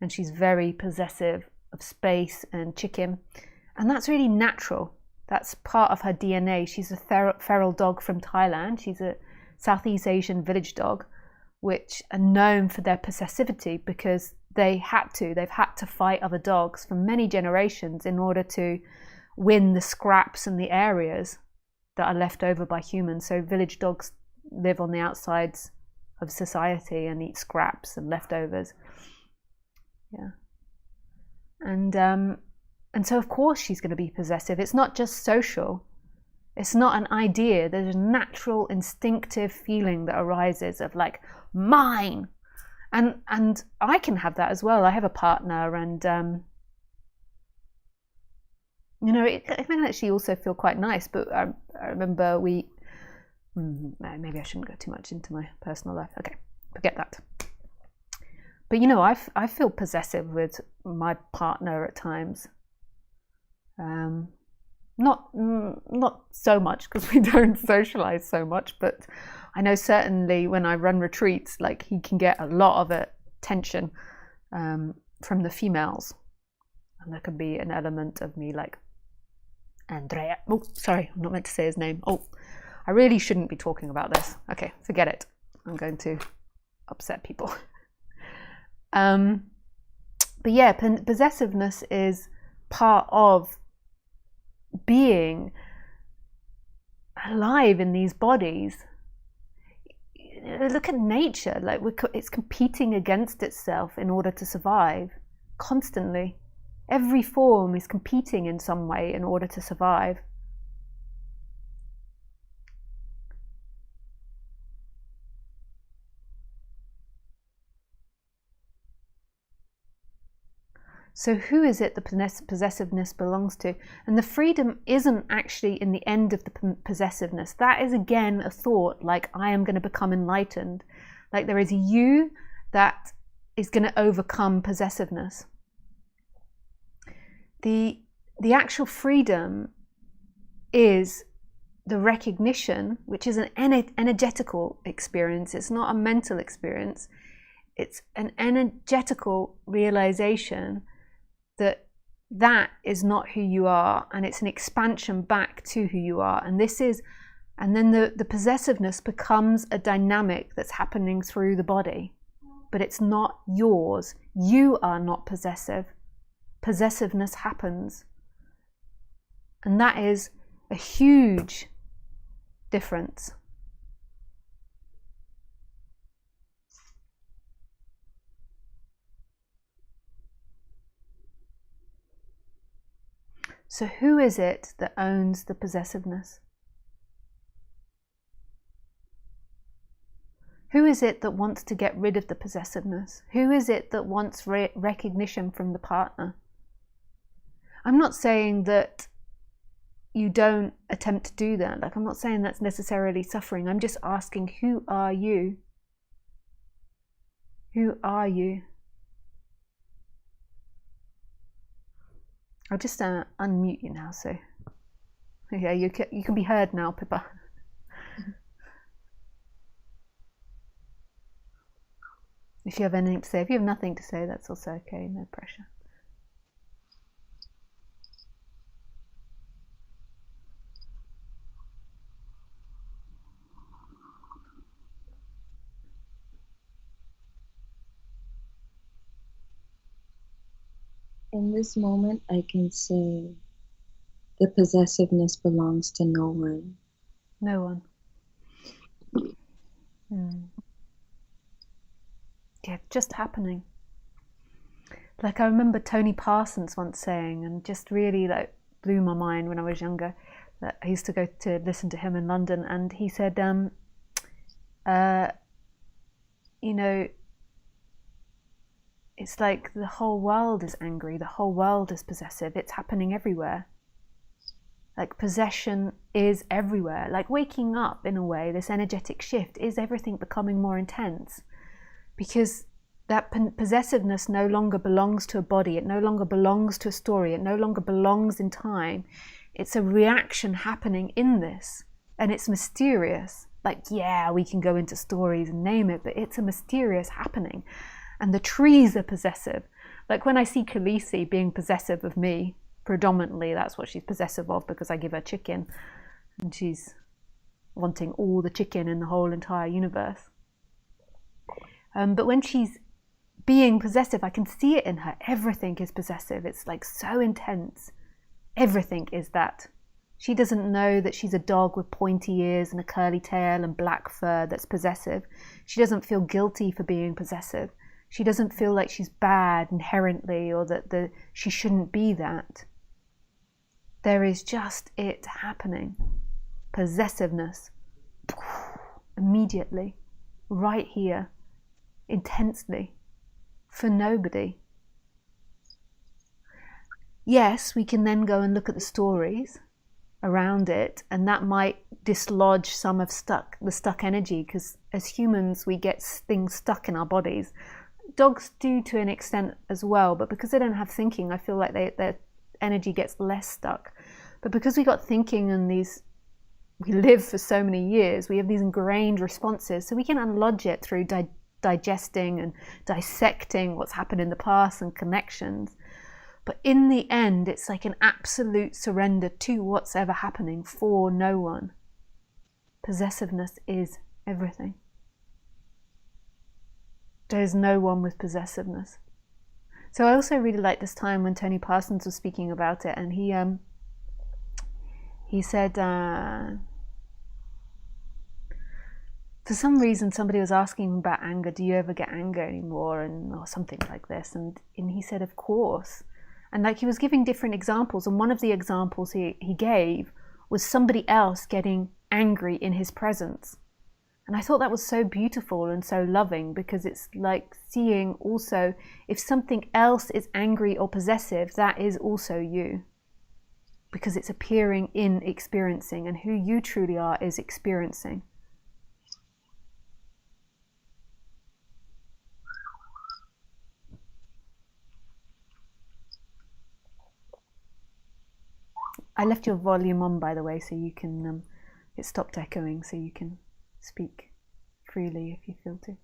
and she's very possessive of space and chicken. And that's really natural. That's part of her DNA. She's a feral dog from Thailand. She's a Southeast Asian village dog, which are known for their possessivity because they've had to fight other dogs for many generations in order to win the scraps and the areas that are left over by humans. So village dogs live on the outsides of society and eat scraps and leftovers. Yeah. And so of course she's going to be possessive. It's not just social. It's not an idea. There's a natural instinctive feeling that arises of like, mine. And I can have that as well. I have a partner, and it can actually also feel quite nice. But I remember maybe I shouldn't go too much into my personal life. Okay, forget that. But I feel possessive with my partner at times. Not so much because we don't socialize so much, but I know certainly when I run retreats, like he can get a lot of attention from the females, and there can be an element of me like, Andrea. Oh, sorry, I'm not meant to say his name. Oh, I really shouldn't be talking about this. Okay, forget it. I'm going to upset people. But yeah, possessiveness is part of being alive in these bodies. Look at nature, like it's competing against itself in order to survive constantly. Every form is competing in some way in order to survive. So who is it the possessiveness belongs to? And the freedom isn't actually in the end of the possessiveness. That is again a thought like, I am going to become enlightened. Like there is a you that is going to overcome possessiveness. The actual freedom is the recognition, which is an energetical experience. It's not a mental experience. It's an energetical realization that is not who you are, and it's an expansion back to who you are. And then the possessiveness becomes a dynamic that's happening through the body, but it's not yours. You are not possessive. Possessiveness happens, and that is a huge difference. So who is it that owns the possessiveness? Who is it that wants to get rid of the possessiveness? Who is it that wants recognition from the partner? I'm not saying that you don't attempt to do that. Like, I'm not saying that's necessarily suffering. I'm just asking, who are you? Who are you? I'll just unmute you now, so yeah, you can be heard now, Pippa. If you have anything to say. If you have nothing to say, that's also okay, no pressure. In this moment, I can say the possessiveness belongs to no one. No one. Yeah, just happening. Like I remember Tony Parsons once saying, and just really like blew my mind when I was younger, that I used to go to listen to him in London, and he said, you know, it's like the whole world is angry, the whole world is possessive, it's happening everywhere. Like possession is everywhere. Like waking up, in a way, this energetic shift is everything becoming more intense, because that possessiveness no longer belongs to a body, it no longer belongs to a story, it no longer belongs in time. It's a reaction happening in this, and it's mysterious. Like, yeah, we can go into stories and name it, but it's a mysterious happening. And the trees are possessive. Like when I see Khaleesi being possessive of me, predominantly that's what she's possessive of, because I give her chicken and she's wanting all the chicken in the whole entire universe. But when she's being possessive, I can see it in her. Everything is possessive. It's like so intense. Everything is that. She doesn't know that she's a dog with pointy ears and a curly tail and black fur that's possessive. She doesn't feel guilty for being possessive. She doesn't feel like she's bad inherently, or that she shouldn't be that. There is just it happening. Possessiveness. Immediately. Right here. Intensely. For nobody. Yes, we can then go and look at the stories around it, and that might dislodge some of the stuck energy, because as humans we get things stuck in our bodies. Dogs do to an extent as well, but because they don't have thinking, I feel like their energy gets less stuck. But because we got thinking and we live for so many years, we have these ingrained responses, so we can unlodge it through digesting and dissecting what's happened in the past and connections. But in the end, it's like an absolute surrender to what's ever happening for no one. Possessiveness is everything. There's no one with possessiveness. So I also really like this time when Tony Parsons was speaking about it, and he said, for some reason somebody was asking him about anger. Do you ever get anger anymore, or something like this? And he said, of course. And like he was giving different examples, and one of the examples he gave was somebody else getting angry in his presence. And I thought that was so beautiful and so loving, because it's like seeing also, if something else is angry or possessive, that is also you. Because it's appearing in experiencing, and who you truly are is experiencing. I left your volume on, by the way, so you can, it stopped echoing, so you can speak freely if you feel to.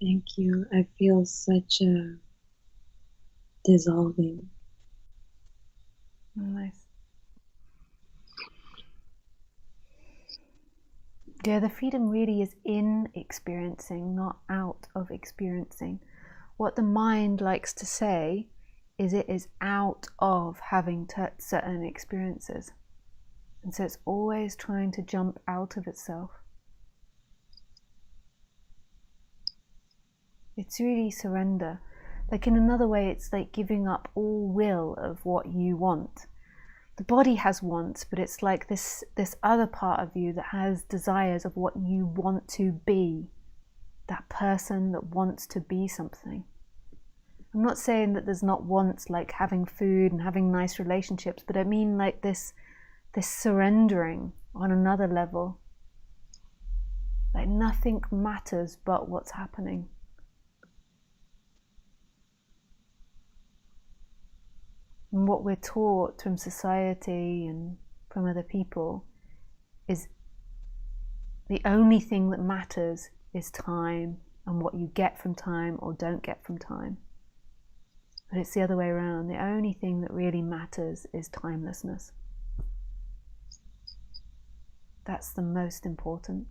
Thank you. I feel such a dissolving. Nice. Yeah, the freedom really is in experiencing, not out of experiencing. What the mind likes to say is it is out of having certain experiences. And so it's always trying to jump out of itself. It's really surrender. Like in another way, it's like giving up all will of what you want. The body has wants, but it's like this other part of you that has desires of what you want to be. That person that wants to be something. I'm not saying that there's not wants like having food and having nice relationships, but I mean like this surrendering on another level. Like nothing matters but what's happening. And what we're taught from society and from other people is The only thing that matters is time and what you get from time or don't get from time. But it's the other way around. The only thing that really matters is timelessness. That's the most important.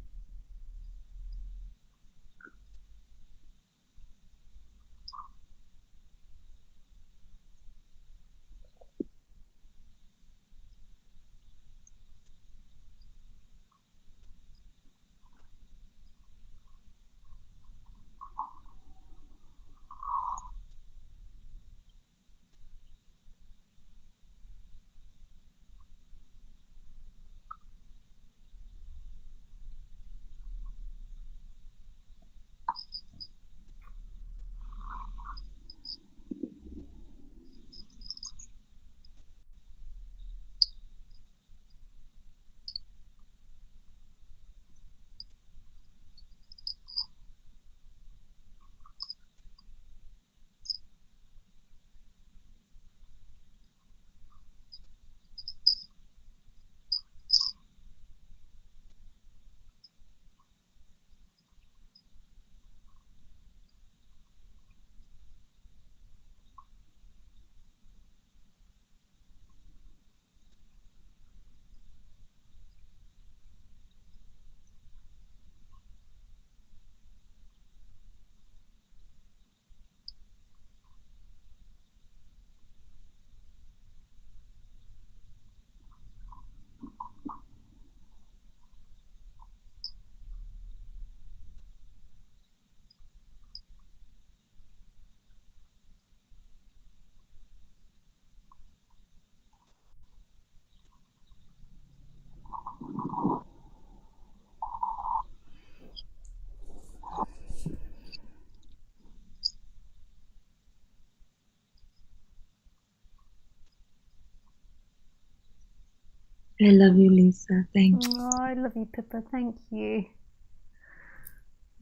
I love you, Lisa. Thank you. Oh, I love you, Pippa. Thank you.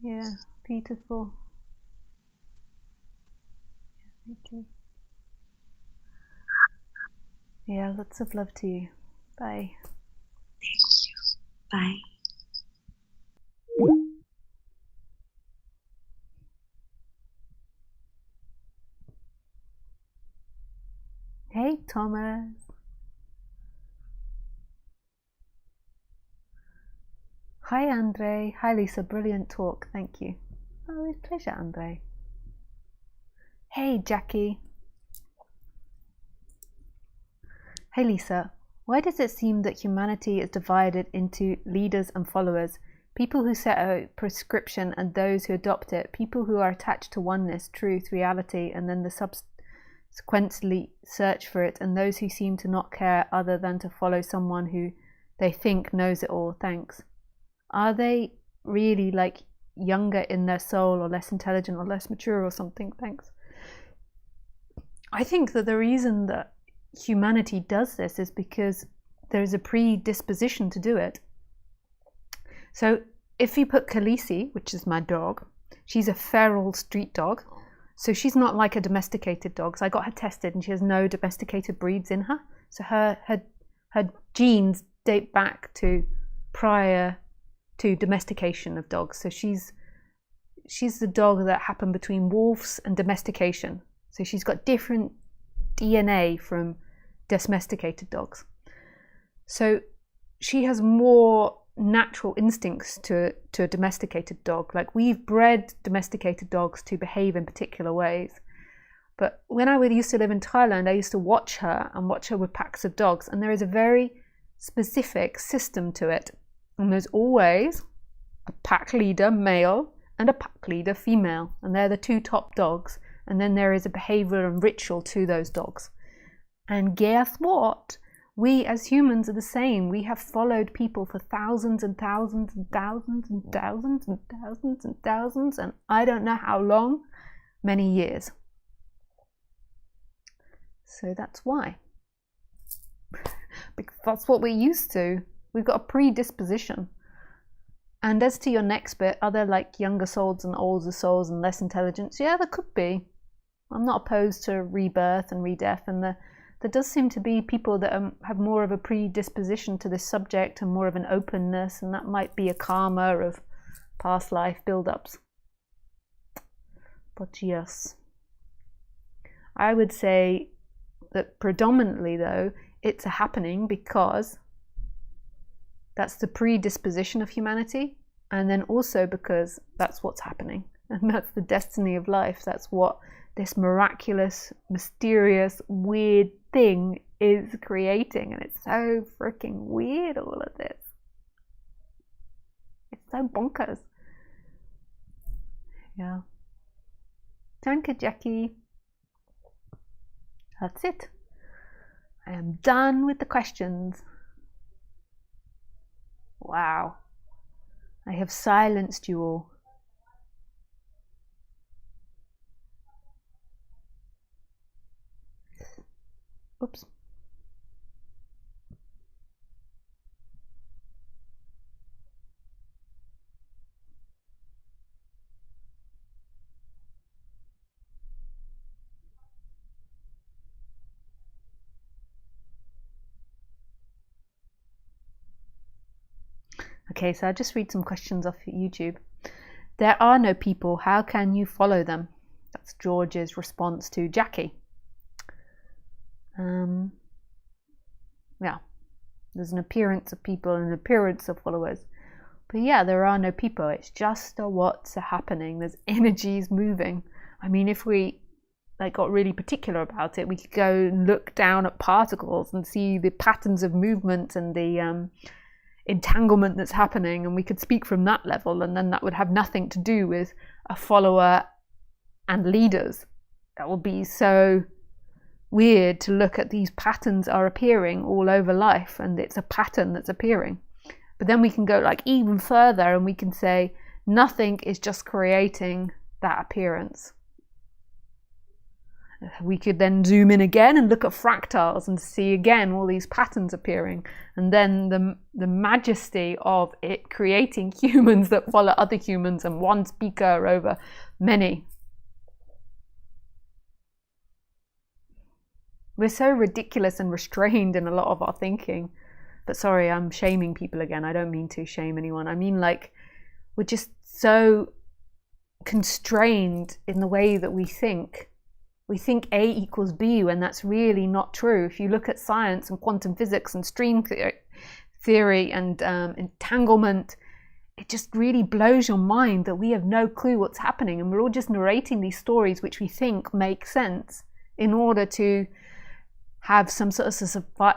Yeah, beautiful. Thank you. Yeah, lots of love to you. Bye. Thank you. Bye. Hey, Thomas. Hi, Andre. Hi, Lisa. Brilliant talk. Thank you. Oh, with pleasure, Andre. Hey, Jackie. Hey, Lisa. Why does it seem that humanity is divided into leaders and followers, people who set a prescription and those who adopt it, people who are attached to oneness, truth, reality, and then the subsequently search for it, and those who seem to not care other than to follow someone who they think knows it all? Thanks. Are they really like younger in their soul or less intelligent or less mature or something? Thanks. I think that the reason that humanity does this is because there's a predisposition to do it. So if you put Khaleesi, which is my dog, she's a feral street dog, so she's not like a domesticated dog. So I got her tested and she has no domesticated breeds in her. So her genes date back to prior to domestication of dogs. So she's the dog that happened between wolves and domestication. So she's got different DNA from domesticated dogs. So she has more natural instincts to a domesticated dog. Like, we've bred domesticated dogs to behave in particular ways. But when I used to live in Thailand, I used to watch her with packs of dogs, and there is a very specific system to it. And there's always a pack leader male and a pack leader female, and they're the two top dogs. And then there is a behavior and ritual to those dogs. And guess what? We as humans are the same. We have followed people for thousands and thousands and thousands and thousands and thousands and thousands, and I don't know how long, many years. So that's why. Because that's what we're used to. We've got a predisposition. And as to your next bit, are there like younger souls and older souls and less intelligence? Yeah, there could be. I'm not opposed to rebirth and redeath, and the there does seem to be people that have more of a predisposition to this subject and more of an openness, and that might be a karma of past life build-ups. But yes, I would say that predominantly, though, it's a happening because that's the predisposition of humanity, and then also because that's what's happening, and that's the destiny of life. That's what this miraculous, mysterious, weird thing is creating, and it's so freaking weird, all of this. It's so bonkers. Yeah. Danke, Jackie. That's it. I am done with the questions. Wow. I have silenced you all. Oops. Okay, so I'll just read some questions off YouTube. There are no people. How can you follow them? That's George's response to Jackie. Yeah, there's an appearance of people and an appearance of followers. But yeah, there are no people. It's just what's happening. There's energies moving. I mean, if we got really particular about it, we could go and look down at particles and see the patterns of movement and the entanglement that's happening, and we could speak from that level, and then that would have nothing to do with a follower and leaders. That would be so weird to look at these patterns are appearing all over life, and it's a pattern that's appearing. But then we can go even further, and we can say nothing is just creating that appearance. We could then zoom in again and look at fractals and see again all these patterns appearing, and then the majesty of it creating humans that follow other humans and one speaker over many. We're so ridiculous and restrained in a lot of our thinking. But sorry, I'm shaming people again. I don't mean to shame anyone. I mean, we're just so constrained in the way that we think. We think A equals B when that's really not true. If you look at science and quantum physics and stream theory and entanglement, it just really blows your mind that we have no clue what's happening, and we're all just narrating these stories which we think make sense in order to have some sort of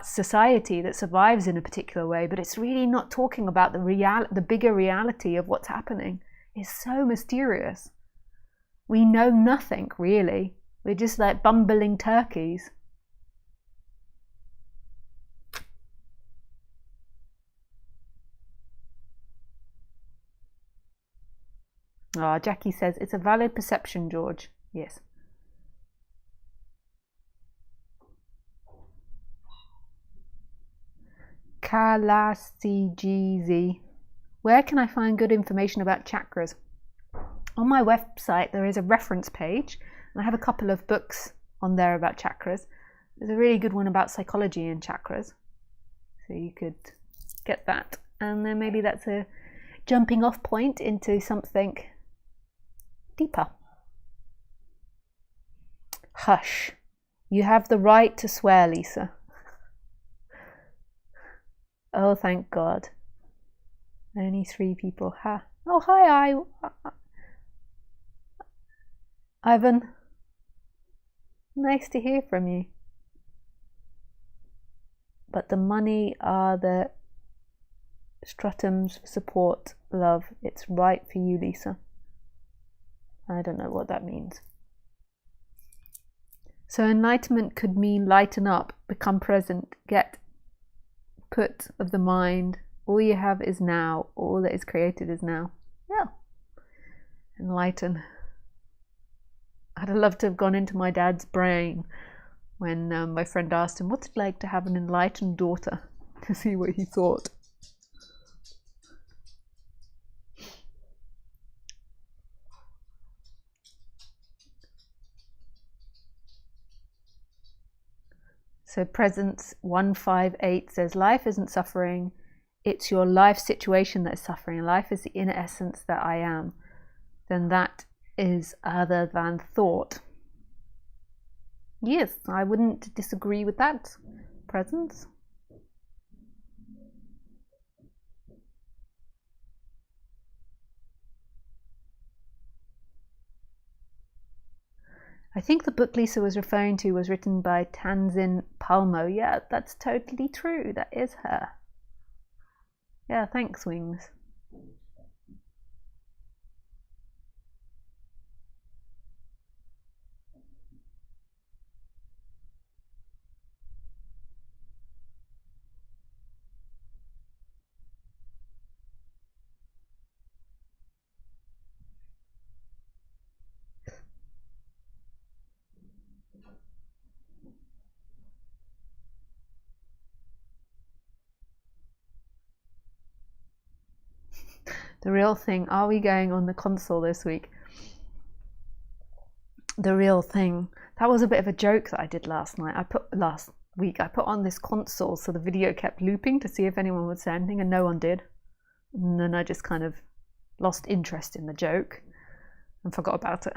society that survives in a particular way. But it's really not talking about the bigger reality of what's happening. It's so mysterious. We know nothing, really. We're just like bumbling turkeys. Ah, Jackie says, it's a valid perception, George. Yes. Kalasijz. Where can I find good information about chakras? On my website there is a reference page, and I have a couple of books on there about chakras. There's a really good one about psychology and chakras, so you could get that, and then maybe that's a jumping off point into something deeper. Hush. You have the right to swear, Lisa. Oh, thank God. Only 3 people. Ha. Oh, hi, Ivan. Nice to hear from you. But the money are the stratums for support, love. It's right for you, Lisa. I don't know what that means. So enlightenment could mean lighten up, become present, get put of the mind. All you have is now. All that is created is now. Yeah. Enlighten. I'd have loved to have gone into my dad's brain when my friend asked him, what's it like to have an enlightened daughter, to see what he thought. So Presence 158 says, life isn't suffering, it's your life situation that is suffering. Life is the inner essence that I am. Then that is other than thought. Yes, I wouldn't disagree with that, Presence. I think the book Lisa was referring to was written by Tanzin Palmo. Yeah, that's totally true. That is her. Yeah, thanks, Wings. The real thing. Are we going on the console this week? The real thing. That was a bit of a joke that I did last week. I put on this console so the video kept looping to see if anyone would say anything, and no one did. And then I just kind of lost interest in the joke and forgot about it.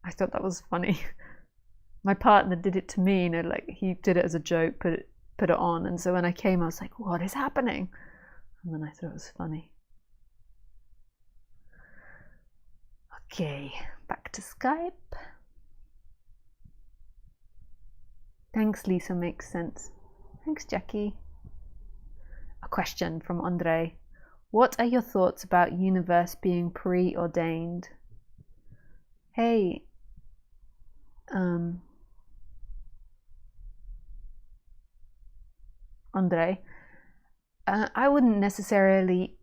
I thought that was funny. My partner did it to me, like he did it as a joke, put it on, and so when I came I was like, what is happening? And then I thought it was funny. Okay, back to Skype. Thanks, Lisa, makes sense. Thanks, Jackie. A question from Andre. What are your thoughts about universe being preordained? Hey, Andre, I wouldn't necessarily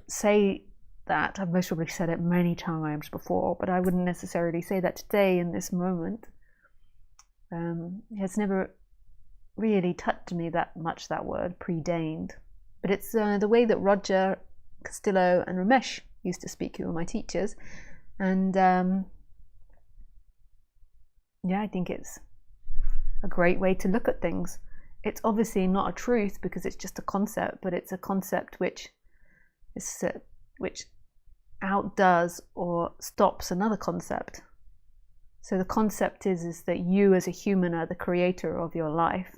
say that. I've most probably said it many times before, but I wouldn't necessarily say that today in this moment. It's never really touched me that much, that word, preordained. But it's the way that Roger, Castillo and Ramesh used to speak, who were my teachers. And yeah, I think it's a great way to look at things. It's obviously not a truth because it's just a concept, but it's a concept which outdoes or stops another concept. So the concept is that you as a human are the creator of your life,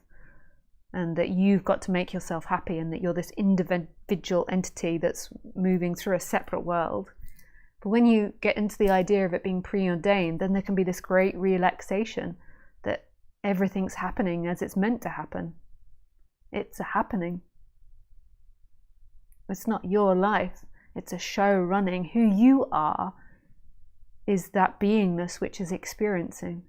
and that you've got to make yourself happy, and that you're this individual entity that's moving through a separate world. But when you get into the idea of it being preordained, then there can be this great relaxation that everything's happening as it's meant to happen. It's a happening. It's not your life. It's a show running. Who you are is that beingness which is experiencing.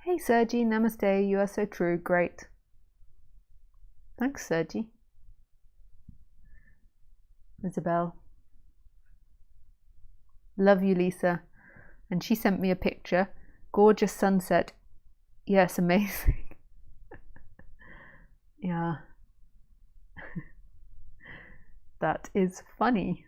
Hey Sergi, namaste, you are so true, great. Thanks Sergi. Isabel. Love you Lisa. And she sent me a picture. Gorgeous sunset. Yes, amazing. Yeah. That is funny.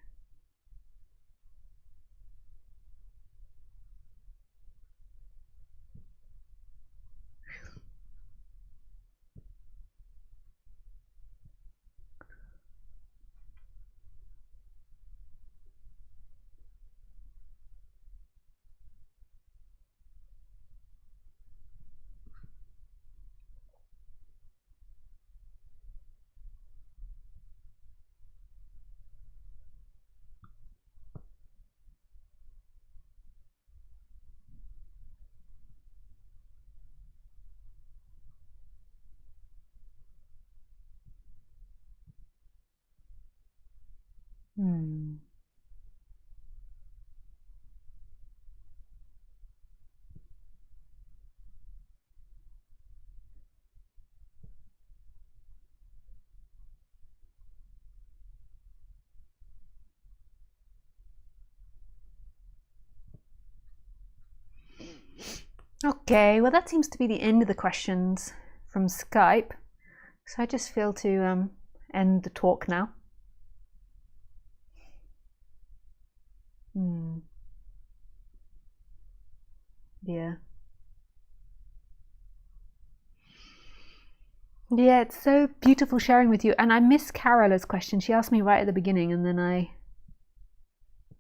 Okay, well that seems to be the end of the questions from Skype. So I just feel to end the talk now. Yeah. Yeah, it's so beautiful sharing with you. And I miss Carola's question. She asked me right at the beginning and then I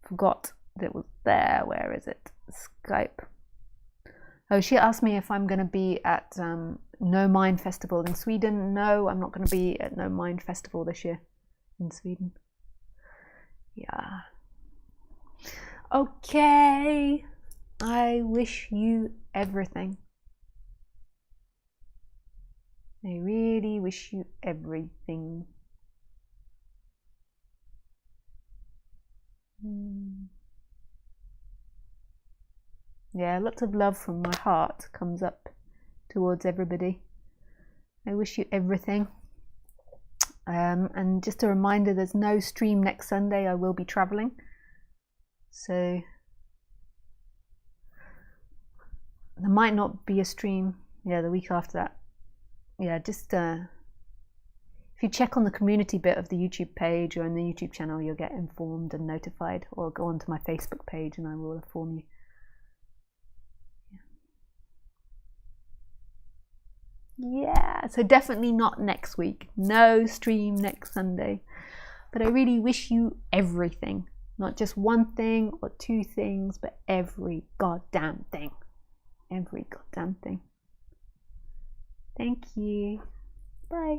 forgot that it was there. Where is it? Skype. Oh, she asked me if I'm going to be at No Mind Festival in Sweden. No, I'm not going to be at No Mind Festival this year in Sweden. Yeah. Okay. I wish you everything. I really wish you everything. Yeah, lots of love from my heart comes up towards everybody. I wish you everything. And just a reminder, there's no stream next Sunday. I will be traveling. So there might not be a stream. Yeah, the week after that. Yeah, just if you check on the community bit of the YouTube page or in the YouTube channel, you'll get informed and notified, or go onto my Facebook page and I will inform you. Yeah, so definitely not next week. No stream next Sunday. But I really wish you everything. Not just one thing or two things, but every goddamn thing. Every goddamn thing. Thank you. Bye.